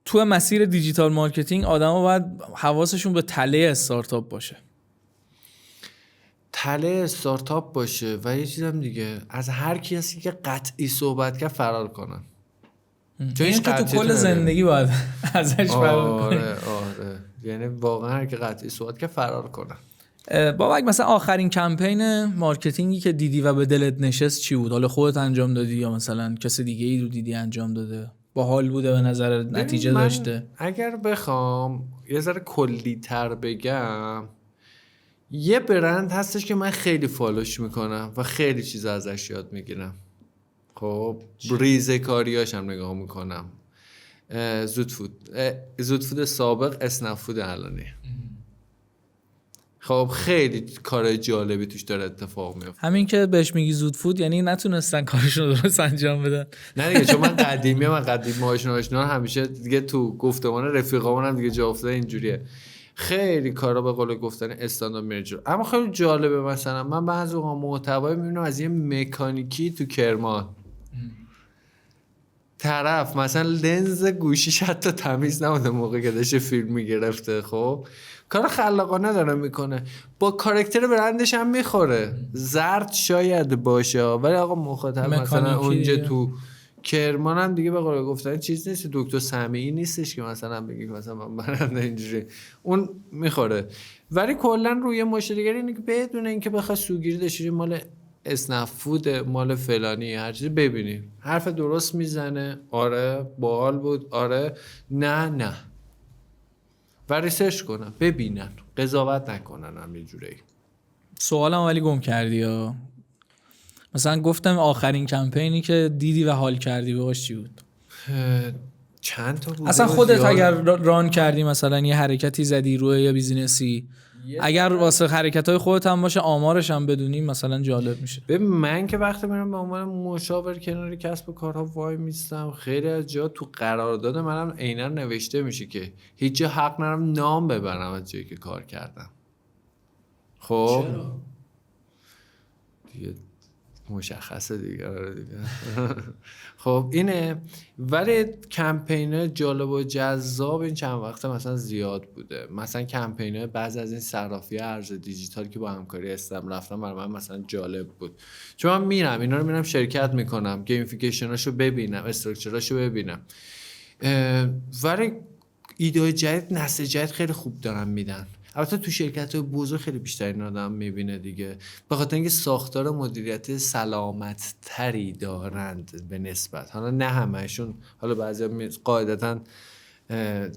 تو مسیر دیجیتال مارکتینگ آدما باید حواسشون به تله استارتاپ باشه. تله استارتاپ باشه و یه چیزم دیگه، از هر کسی که قطعی صحبت کرد فرار کنن. چون این تو کل زندگی باید ازش فرار کنی. آره یعنی واقعا هر کی قطعی صحبت کرد فرار کنن. بابک مثلا آخرین کمپین مارکتینگی که دیدی و به دلت نشست چی بود؟ حالا خودت انجام دادی یا مثلا کسی دیگه ای رو دیدی انجام داده؟ باحال بوده به نظر نتیجه داشته؟ اگر بخوام یه ذره کلی تر بگم، یه برند هستش که من خیلی فالوش میکنم و خیلی چیز ازش یاد میگیرم. خب ریزه کاریاش هم نگاه میکنم. زودفود سابق اسنپ فود الانی. خب خیلی کار جالبی توش داره اتفاق میفته. همین که بهش میگی زودفود یعنی نتونستن کارشون رو درست انجام بدن. نه دیگه، چون من قدیم آشنا همیشه دیگه تو گفتمان رفیقامون هم دیگه جا افتاده اینجوریه. خیلی کارا به قول گفتن استاندارد میره، اما خیلی جالبه. مثلا من بعضی وقتا محتوایی میبینم از یه مکانیکی تو کرمان، طرف مثلا لنز گوشیش حتی تمیز نبوده موقعی که داشته فیلم میگرفته. خب کار خلاقانه داره میکنه، با کاراکتر برندش هم میخوره. زرد شاید باشه ولی آقا مخاطب مثلا اونجا تو کرمان هم دیگه به قول گفتن چیز نیست، دکتر سمیعی نیستش که مثلا بگی مثلا من برنده اینجوری اون میخوره. ولی کلا روی مشتریگری اینه که بدون اینکه بخواد سوگیری داشته مال اسنپ فود مال فلانی هر چیزی ببینی حرف درست میزنه، آره باحال بود، آره نه و ریسرچ کنن، ببینن، قضاوت نکنن. همینجوری سوالم ولی گم کردی یا مثلا گفتم آخرین کمپینی که دیدی و حال کردی باهاش چی بود؟ چند تا بود اصلا خودت اگر ران کردی مثلا یه حرکتی زدی روی یا بیزینسی، اگر واسه حرکت‌های خودت هم باشه آمارش هم بدونی مثلا جالب میشه. ببین من که وقتی میرم به عنوان مشاور کنار کسب و کارها وای میستم، خیلی از جا تو قرارداد منم عیناً نوشته میشه که هیچ جا حق ندارم نام ببرم از جایی که کار کردم. خب چرا؟ دیگه مشخصه دیگه. خب اینه. ولی کمپین جالب و جذاب این چند وقته مثلا زیاد بوده. مثلا کمپین بعضی از این صرافی ارز دیجیتال که با همکاری استم رفتم برای من مثلا جالب بود، چون من میرم اینا رو میرم شرکت میکنم، گیمفیکیشناشو ببینم، استراکچراشو ببینم. ولی ایده جدید، نسل جدید خیلی خوب دارن میدن. البته تو شرکت‌های بزرگ خیلی بیشتر این آدم میبینه دیگه، به خاطر اینکه ساختار مدیریتی سلامت تری دارند به نسبت. حالا نه همه‌شون، حالا بعضیا قاعدتاً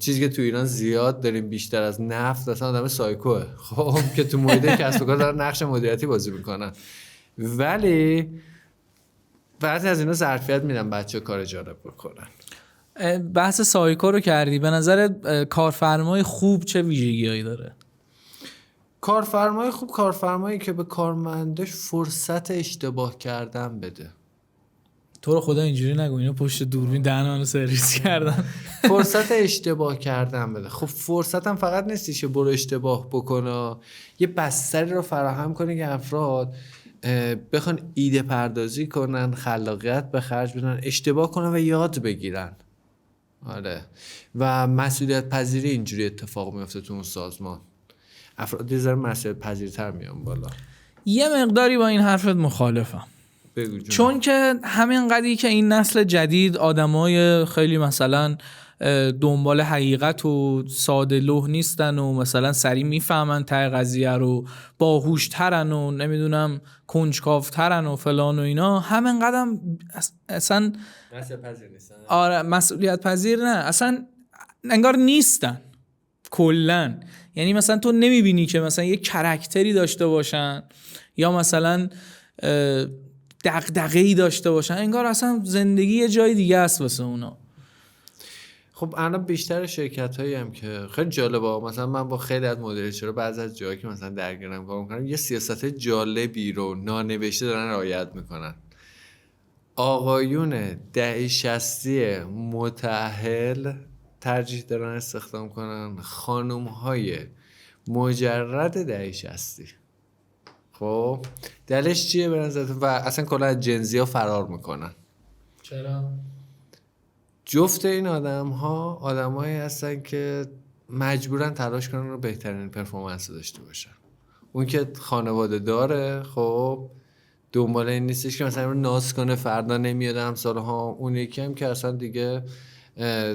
چیزی که تو ایران زیاد داریم بیشتر از نفت، اصلا آدم سایکوه خب که تو محیط کسب و کار دارن نقش مدیریتی بازی میکنن. ولی بعضی از اینا ظرفیت میدن بچه کار جالب بکنن. بحث سایکو رو کردی، به نظر کارفرمای خوب چه ویژگی‌هایی داره؟ کارفرمای خوب کارفرمایی که به کارمندش فرصت اشتباه کردن بده. تو رو خدا اینجوری نگو، اینا پشت دوربین دهنمو سرویس کردن. فرصت اشتباه کردن بده. خب فرصت هم فقط نیستش که برو اشتباه بکنه، یه بستری رو فراهم کنه که افراد بخوان ایده پردازی کنن، خلاقیت به خرج بدن، اشتباه کنن و یاد بگیرن. آره و مسئولیت پذیری اینجوری اتفاق میفته تو اون سازمان. افراد یه ذره مسئولیت پذیرتر میان بالا. یه مقداری با این حرفت مخالفم. چون که همین قدری که این نسل جدید آدمای خیلی مثلا دنبال حقیقت و ساده لوح نیستن و مثلا سریع میفهمن ته قضیه رو، باهوشترن و نمیدونم کنجکاوترن و فلان و اینا، همین قدم اصلا مسئولیت پذیر نیستن. آره مسئولیت پذیر نه، اصلا انگار نیستن کلن. یعنی مثلا تو نمیبینی که مثلا یه کرکتری داشته باشن یا مثلا دغدغه‌ای داشته باشن، انگار اصلا زندگی یه جای دیگه است واسه اونا. خب الان بیشتر شرکت‌هایی هم که خیلی جالبه، مثلا من با خیلی از مدیریتورها بعضی از جایی که مثلا درگیرم کار می‌کنم، یه سیاست جالبی رو نانوشته دارن رعایت میکنن. آقایون 60 متأهل ترجیح دارن استخدام کنن خانوم های مجرد 60. خب دلش چیه به نظرتون؟ و اصلا کلا از جنزی ها فرار میکنن. چرا؟ جفت این آدم‌هایی هستن که مجبورن تلاش کنن رو بهترین پرفورمنس داشته باشن. اون که خانواده داره، خب دنبال این نیستش که مثلا ناز کنه فردا نمیاد امسالها. اون یکی هم که اصلا دیگه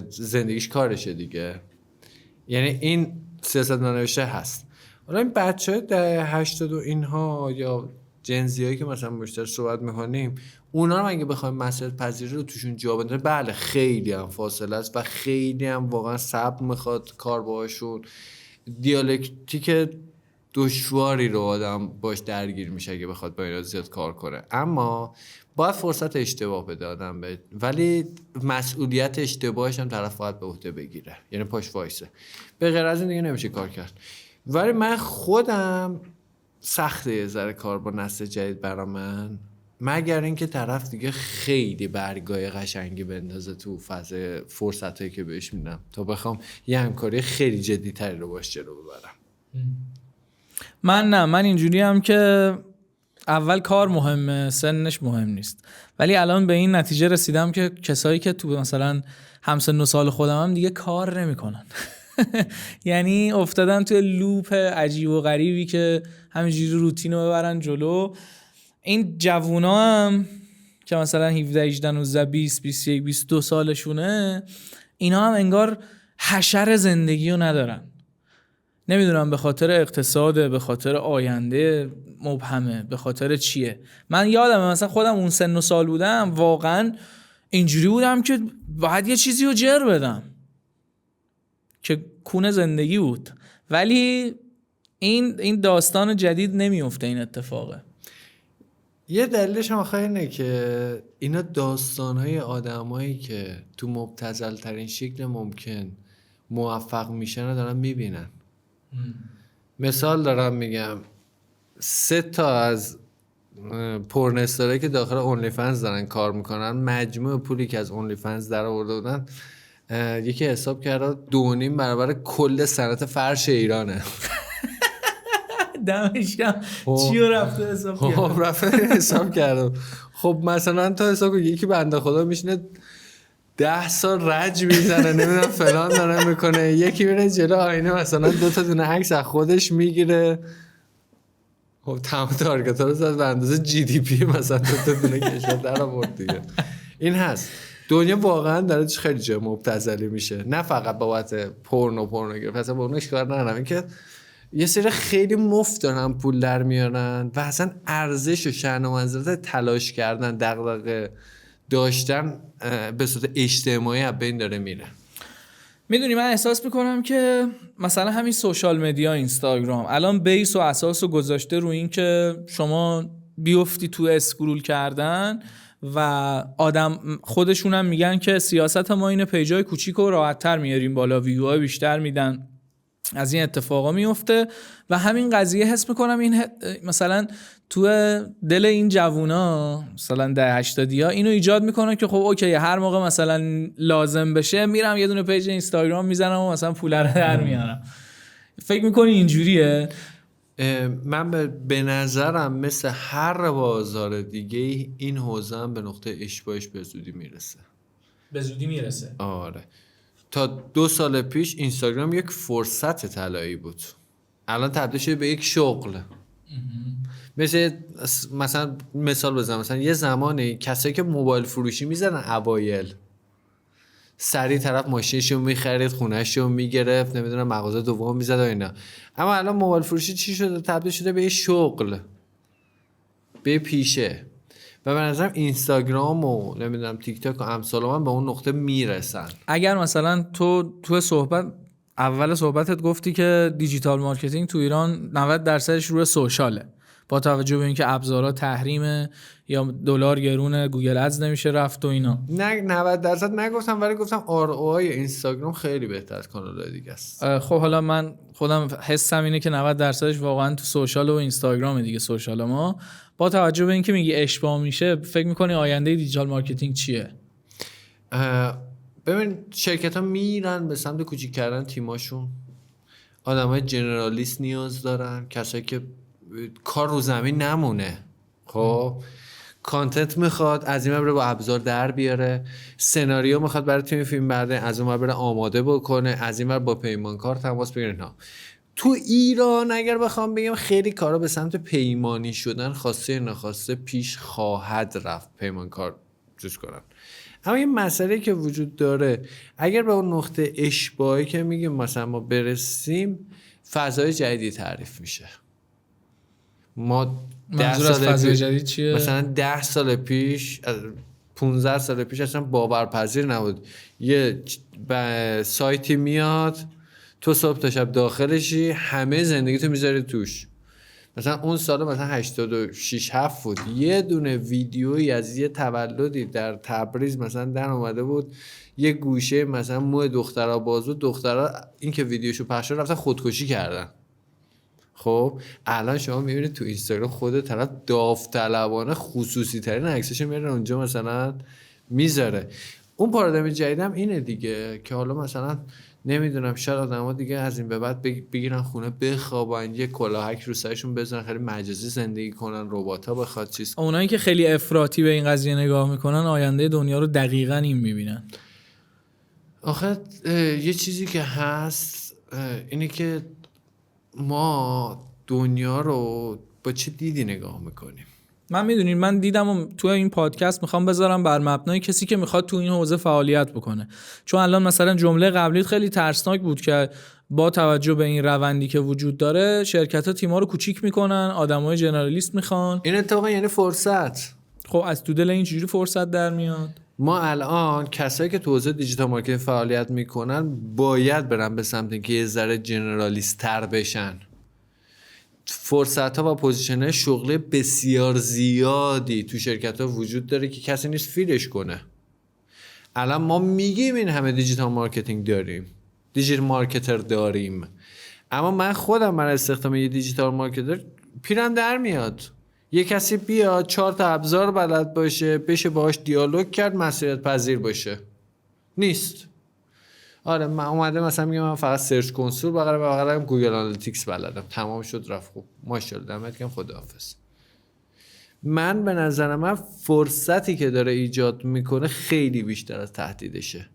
زندگیش کارشه دیگه. یعنی این سیاست نانوشته هست. حالا این بچه‌های دهه 80 و اینها یا جنزیایی که مثلا بیشتر صحبت می‌کنیم، اونا رو اگه بخوایم مسئله پذیری رو توشون جا بندازیم، بله خیلی هم فاصله است و خیلی هم واقعا صبر میخواد کار باهاشون. دیالکتیک دشواری رو آدم باش درگیر میشه اگه بخواد با اینا زیاد کار کنه. اما باید فرصت اشتباه بده آدم ولی مسئولیت اشتباهش هم طرف باید به عهده بگیره، یعنی پاش وایسه. به غیر از این دیگه نمیشه کار کرد. ولی من خودم سخته یه ذره کار با نسل جدید برا من، مگر اینکه طرف دیگه خیلی برگای قشنگی بندازه تو فاز فرصتایی که بهش میدم تا بخوام یه همکاری خیلی جدی تری رو باش جلو ببرم. من اینجوری هم که اول کار مهمه، سنش مهم نیست. ولی الان به این نتیجه رسیدم که کسایی که تو مثلا همسن و سال خودم هم دیگه کار نمیکنن. یعنی افتادن توی لوپ عجیب و غریبی که همینجوری روتین رو ببرن جلو. این جوونا هم که مثلا 17 18 19 20 21 22 سالشونه، اینا هم انگار حشر زندگی رو ندارن. نمیدونم به خاطر اقتصاده، به خاطر آینده مبهمه، به خاطر چیه. من یادمه مثلا خودم اون سن و سال بودم، واقعا اینجوری بودم که باید یه چیزی رو جر بدم که کونه زندگی بود. ولی این داستان جدید نمیفته این اتفاقه. یه دلیلش هم آخه اینه که اینا داستانهای آدمایی که تو مبتذل ترین شکل ممکن موفق میشن دارن میبینن. مثال دارم میگم، 3 تا از پورنستارایی که داخل اونلی فنز دارن کار میکنن، مجموع پولی که از اونلی فنز در آورده بودن یکی حساب کرده 2.5 برابر کل صنعت فرش ایرانه. دمشکم چی رو رفته حساب کرده. خب مثلا تا حساب کنی یکی بنده خدا میشینه 10 سال رج میزنه نمیدونم فلان داره میکنه، یکی میره جلو آینه مثلا 2 تا دونه عکس از خودش میگیره. خب تمام تارگت ها رو زد به اندازه جی دی پی مثلا 2 تا دونه کشور در آورد دیگه. این هست دنیا واقعا داره خیلی جای مبتذلی میشه، نه فقط بابت پورنوگرافی. اصلا با اونش کار ندارم، این که یه سری خیلی مفت دارن پول در میارن و اصلا ارزش و شأن و منزلت تلاش کردن، دغدغه داشتن به صورت اجتماعی از بین داره میره. میدونی من احساس میکنم که مثلا همین سوشال مدیا، اینستاگرام الان بیس و اساس رو گذاشته رو این که شما بیفتی تو اسکرول کردن و آدم خودشون هم میگن که سیاست ما اینه پیجای کوچیک و راحت‌تر میاریم بالا، ویوهای بیشتر میدن، از این اتفاقا میفته. و همین قضیه حس میکنم این مثلا تو دل این جوونا مثلا ده 80 ها اینو ایجاد میکنه که خب اوکی هر موقع مثلا لازم بشه میرم یه دونه پیج اینستاگرام میزنم و مثلا پول رو در میارم. فکر میکنی اینجوریه؟ من به نظرم مثل هر بازار دیگه این حوزه هم به نقطه اشباهش به زودی میرسه. به زودی میرسه؟ آره. تا 2 سال پیش اینستاگرام یک فرصت طلایی بود، الان تبدیل شده به یک شغل. مثلا مثال بزنم، مثلا یه زمانی کسایی که موبایل فروشی میزنن اوایل سریع طرف ماشینشو میخرید، خونهشو میگرفت، نمیدونم مغازه دوم میزد و اینا. اما الان موبایل فروشی چی شده؟ تبدیل شده به یه شغل، به پیشه. و به نظرم اینستاگرام و نمیدونم تیک تاک و امثال من به اون نقطه میرسن. اگر مثلا تو اول صحبتت گفتی که دیجیتال مارکتینگ تو ایران 90% روی سوشاله، با توجه به اینکه ابزارها تحریمه یا دلار گرونه، گوگل ادز نمیشه رفت و اینا؟ نه 90% نگفتم، ولی گفتم ROI اینستاگرام خیلی بهتر از کانال‌های دیگه است. خب حالا من خودم حسم اینه که 90% واقعا تو سوشال و اینستاگرام دیگه. سوشال ما با توجه به اینکه میگی اشباع میشه، فکر می‌کنی آینده دیجیتال مارکتینگ چیه؟ ببین شرکت‌ها میرن به سمت کوچیک کردن تیماشون. آدمای جنرالیست نیاز دارن، کسایی که کار رو زمین نمونه. خب کانتنت میخواد، از این بره با ابزار در بیاره، سناریو میخواد برای تیم فیلم برده، از اون بره آماده بکنه، از این با پیمانکار تماس بگیره. نه تو ایران اگر بخوام بگم خیلی کارا به سمت پیمانی شدن خواسته نخواسته پیش خواهد رفت، پیمانکار چیز کنن. اما یه مسئله که وجود داره، اگر به اون نقطه اشباهی که میگیم مثلا ما برسیم، فضای جدیدی تعریف میشه. ما 10 سال فضای جدید چیه؟ مثلا 10 سال پیش، 15 سال پیش اصلا باورپذیر نبود یه سایتی میاد تو صبح تا شب داخلشی، همه زندگی تو میذاری توش. مثلا اون سال مثلا 86 7 بود، یه دونه ویدیویی از یه تولدی در تبریز مثلا در اومده بود، یه گوشه مثلا مو دخترها باز بود، دخترها این که ویدیوشو پخش رفتن خودکشی کردن. خب الان شما میبینید تو اینستاگرام خود طرف داوطلبانه خصوصی ترین عکسش میاره اونجا مثلا میذاره. اون پارادایم جدیدم اینه دیگه که حالا مثلا نمیدونم شاید آدم‌ها دیگه از این به بعد بگیرن خونه بخوابن، یه کلاهک رو سرشون بزنن، خیلی مجازی زندگی کنن، ربات‌ها بخواد چیز. اونایی که خیلی افراطی به این قضیه نگاه میکنن آینده دنیا رو دقیقاً این میبینن. آخه یه چیزی که هست اینه که ما دنیا رو با چه دیدی نگاه میکنیم. من میدونید من دیدم و تو این پادکست میخوام بذارم بر مبنای کسی که میخواد تو این حوزه فعالیت بکنه. چون الان مثلا جمله قبلیت خیلی ترسناک بود که با توجه به این روندی که وجود داره شرکت‌ها تیم‌ها رو کوچیک میکنن، آدمای جنرالیست میخوان. این اتفاقا یعنی فرصت. خب از تو دل این چجوری فرصت در میاد؟ ما الان کسایی که تو حوزه دیجیتال مارکتینگ فعالیت میکنن باید برن به سمت اینکه یه ذره جنرالیست تر بشن. فرصت ها و پوزیشن های شغلی بسیار زیادی تو شرکت ها وجود داره که کسی نیست فیلش کنه. الان ما میگیم این همه دیجیتال مارکتینگ داریم، دیجیتال مارکتر داریم، اما من خودم برای استخدام یه دیجیتال مارکتر پیرم در میاد. یه کسی بیاد 4 تا ابزار بلد باشه، بشه باهاش دیالوگ کرد، مسئولیت پذیر باشه، نیست. آره من اومده مثلا میگم من فقط سرچ کنسول بغرم گوگل آنالیتیکس بلدم، تمام شد رفت. خوب ماشاءالله دمت گرم، خداحافظ. من به نظر من فرصتی که داره ایجاد میکنه خیلی بیشتر از تهدیدشه.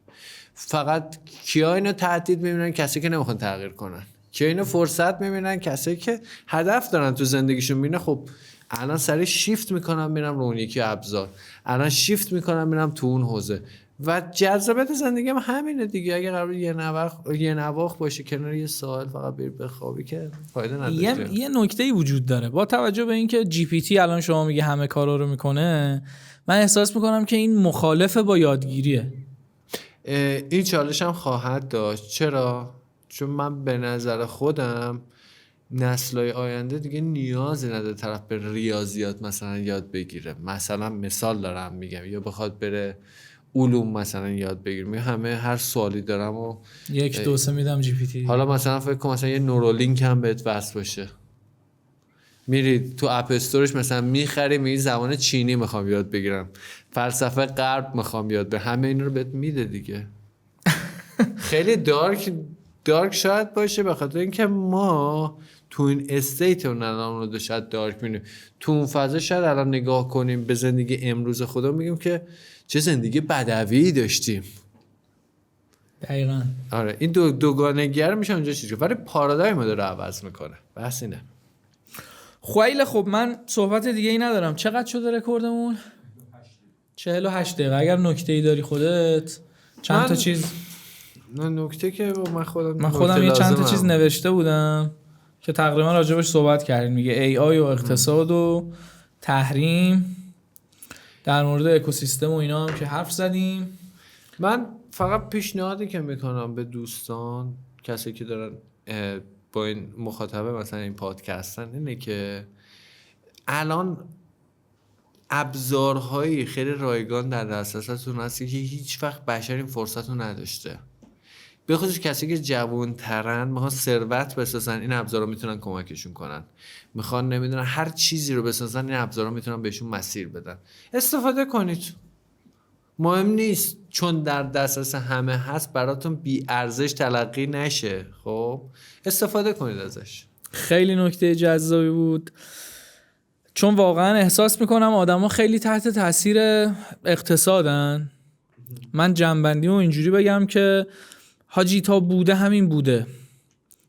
فقط کیا اینو تهدید میبینن؟ کسی که نمیخوان تغییر کنن. کیا اینو فرصت میبینن؟ کسی که هدف دارن تو زندگیشون. ببینه خب الان سری شیفت میکنم میرم رو اون یکی ابزار، الان شیفت میکنم میرم تو اون حوزه. و جذابیت زندگی هم همینه دیگه. اگه قرار یه نواخت باشه کنار یه ساحل فقط بری بخوابی که فایده نداره. یه نکته‌ای وجود داره با توجه به اینکه جی پی تی الان شما میگه همه کارا رو میکنه، من احساس میکنم که این مخالفه با یادگیریه. این چالش هم خواهد داشت. چرا؟ چون من به نظر خودم نسل‌های آینده دیگه نیازی نداره طرف به ریاضیات مثلا یاد بگیره. مثلا مثال دارم میگم، یا بخواد بره علوم مثلا یاد بگیرم، همه هر سوالی دارم و 1 2 3 میدم جی پی تی. حالا مثلا فکر کن مثلا یه نورولینک هم بهت وصل باشه، میری تو اپ استورش مثلا میخری، میگی زبان چینی میخوام یاد بگیرم، فلسفه غرب میخوام یاد بگیرم، همه این رو بهت میده دیگه. خیلی دارک شاید باشه به خاطر اینکه ما تو این استیت اون الان رو شاید دارک می‌بینیم. تو اون فضا شاید الان نگاه کنیم به زندگی امروز خدا میگیم که چه زندگی بدوی داشتیم. دقیقاً. آره این دوگانگی رو میشه اونجا چیزی، ولی پارادایم رو داره عوض میکنه. بس اینه. خیلی خب من صحبت دیگه ای ندارم. چقدر شده رکوردمون؟ 48 دقیقه. اگر نکته‌ای داری خودت چند تا چیز. نه نکته که من خودم یه چند تا چیز نوشته بودم که تقریبا راجبش صحبت کردیم. میگه AI و اقتصاد و تحریم، در مورد اکوسیستم و اینا هم که حرف زدیم. من فقط پیشنهادی که میکنم به دوستان، کسی که دارن با این مخاطبه مثلا این پادکستن، اینه که الان ابزارهایی خیلی رایگان در دسترستون هست که هیچ وقت بشر این فرصت رو نداشته. به خصوص کسی که جوان‌ترن میخوان ثروت بسازن، این ابزارا میتونن کمکشون کنن. میخوان نمیدونن هر چیزی رو بسازن، این ابزارا میتونن بهشون مسیر بدن. استفاده کنید. مهم نیست چون در دسترس همه هست براتون بی ارزش تلقی نشه. خب استفاده کنید ازش. خیلی نکته جذابی بود، چون واقعا احساس میکنم آدما خیلی تحت تاثیر اقتصادن. من جنبندی رو اینجوری بگم که حاجی تا بوده همین بوده.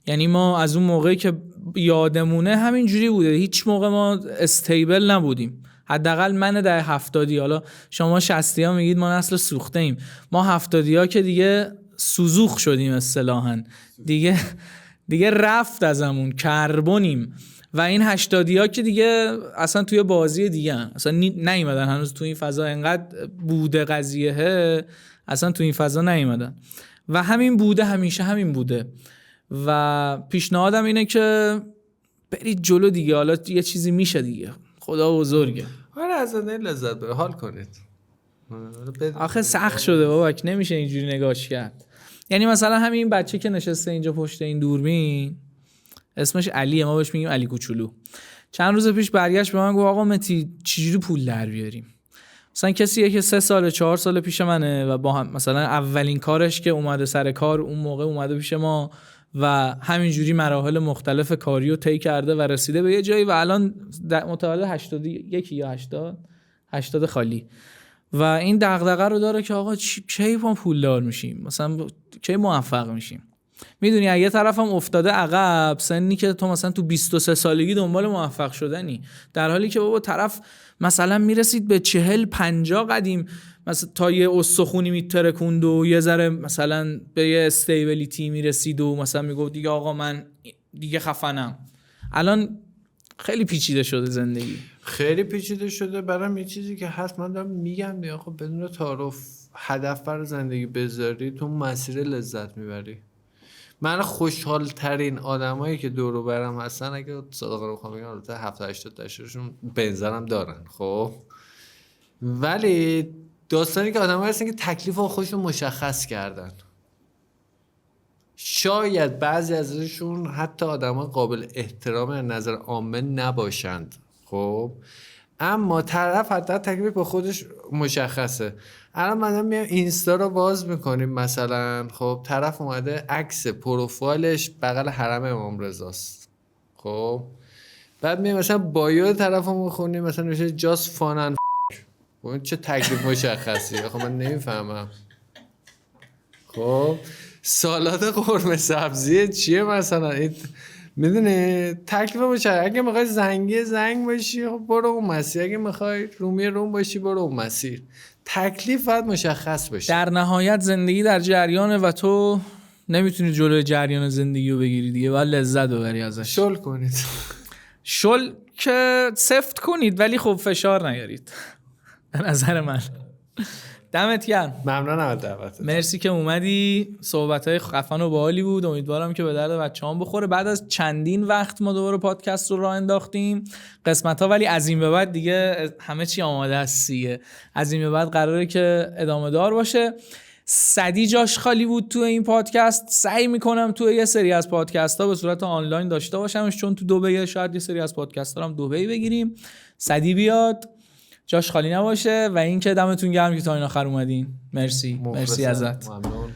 یعنی ما از اون موقعی که یادمونه همین جوری بوده، هیچ موقع ما استیبل نبودیم. حداقل من دهه 70، حالا شما 60 ها میگید ما نسل سوخته ایم، ما 70 ها که دیگه سوزوخ شدیم اصطلاحاً، دیگه رفت ازمون، کربنیم. و این 80 ها که دیگه اصلا توی بازی دیگه اصلا نیومدن هنوز تو این فضا، انقدر بوده قضیه اصلا تو این فضا نیومدن. و همین بوده، همیشه همین بوده. و پیشنهادم اینه که برید جلو دیگه، حالا یه چیزی میشه دیگه، خدا بزرگه. آره از زندگی لذت ببرید، حال کنید. آخه سخت شده بابک، نمیشه اینجوری نگاش کرد. یعنی مثلا همین بچه که نشسته اینجا پشت این دوربین، اسمش علیه، ما بهش میگیم علی کوچولو. چند روز پیش برگشت به من گفت آقا متی چجوری پول در بیاریم؟ مثلا کسیه که 3 سال 4 سال پیش منه و با هم مثلا اولین کارش که اومده سر کار اون موقع اومده پیش ما و همینجوری مراحل مختلف کاری رو طی کرده و رسیده به یه جایی و الان متولد 81 یا 80 خالی و این دغدغه رو داره که آقا کی ما پولدار میشیم، مثلا کی موفق میشیم. میدونی از یه طرف هم افتاده عقب، سنی که تو مثلا تو 23 سالگی دنبال موفق شدنی، در حالی که بابا طرف مثلا میرسید به 40-50 قدیم، مثلا تا یه استخونی میترکوند و یه ذره مثلا به یه استیبلیتی میرسید و مثلا میگفت دیگه آقا من دیگه خفنم. الان خیلی پیچیده شده زندگی، خیلی پیچیده شده. برام یه چیزی که هست من دارم میگم دیگه، خب بدون تعارف هدف بر زندگی بذاری تو مسیر لذت میبری. من خوشحال ترین آدمایی که دور و برم هستن، اگه صادقانه بخوام بگم البته 70-80%شون بنزرم دارن خب، ولی داستانی که آدمایی هستن که تکلیف خودشون مشخص کردن. شاید بعضی ازشون حتی آدمای قابل احترام از نظر عامه نباشند خب، اما طرف حتی تکلیف به خودش مشخصه. الان مثلا میام اینستا رو باز میکنیم مثلا خب، طرف اومده عکس پروفایلش بغل حرم امام رضاست خب، بعد میام مثلا بایو طرفو میخونیم مثلا میشه جاست فانن خب، چه تکلیف مشخصی؟ خب من نمیفهمم. خب سالاد قرمه سبزی چیه مثلا؟ میدونی تکلیف مشخص. اگه میخوای زنگ باشی خب برو اون مسیر، اگه میخوای روم باشی برو اون مسیر. تکلیف باید مشخص بشه. در نهایت زندگی در جریانه و تو نمیتونی جلوی جریان زندگی رو بگیری دیگه، باید لذت ببری ازش. شل کنید. شل که سفت کنید ولی خب فشار نیارید به نظر من. دمت گرم، ممنونم از دعوتت. مرسی که اومدی، صحبت‌های خفن و باحالی بود. امیدوارم که به درد بچه‌هام بخوره. بعد از چندین وقت ما دوباره پادکست رو راه انداختیم قسمت‌ها، ولی از این به بعد دیگه همه چی آماده است دیگه. از این به بعد قراره که ادامه دار باشه. صدی جاش خالی بود تو این پادکست، سعی میکنم تو یه سری از پادکست‌ها به صورت آنلاین داشته باشمش، چون تو دبی شاید یه سری از پادکست‌ها هم دبی بگیریم، صدی بیاد جاش خالی نباشه. و این که دمتون گرم که تا این آخر اومدین. مرسی ازت. ممنون.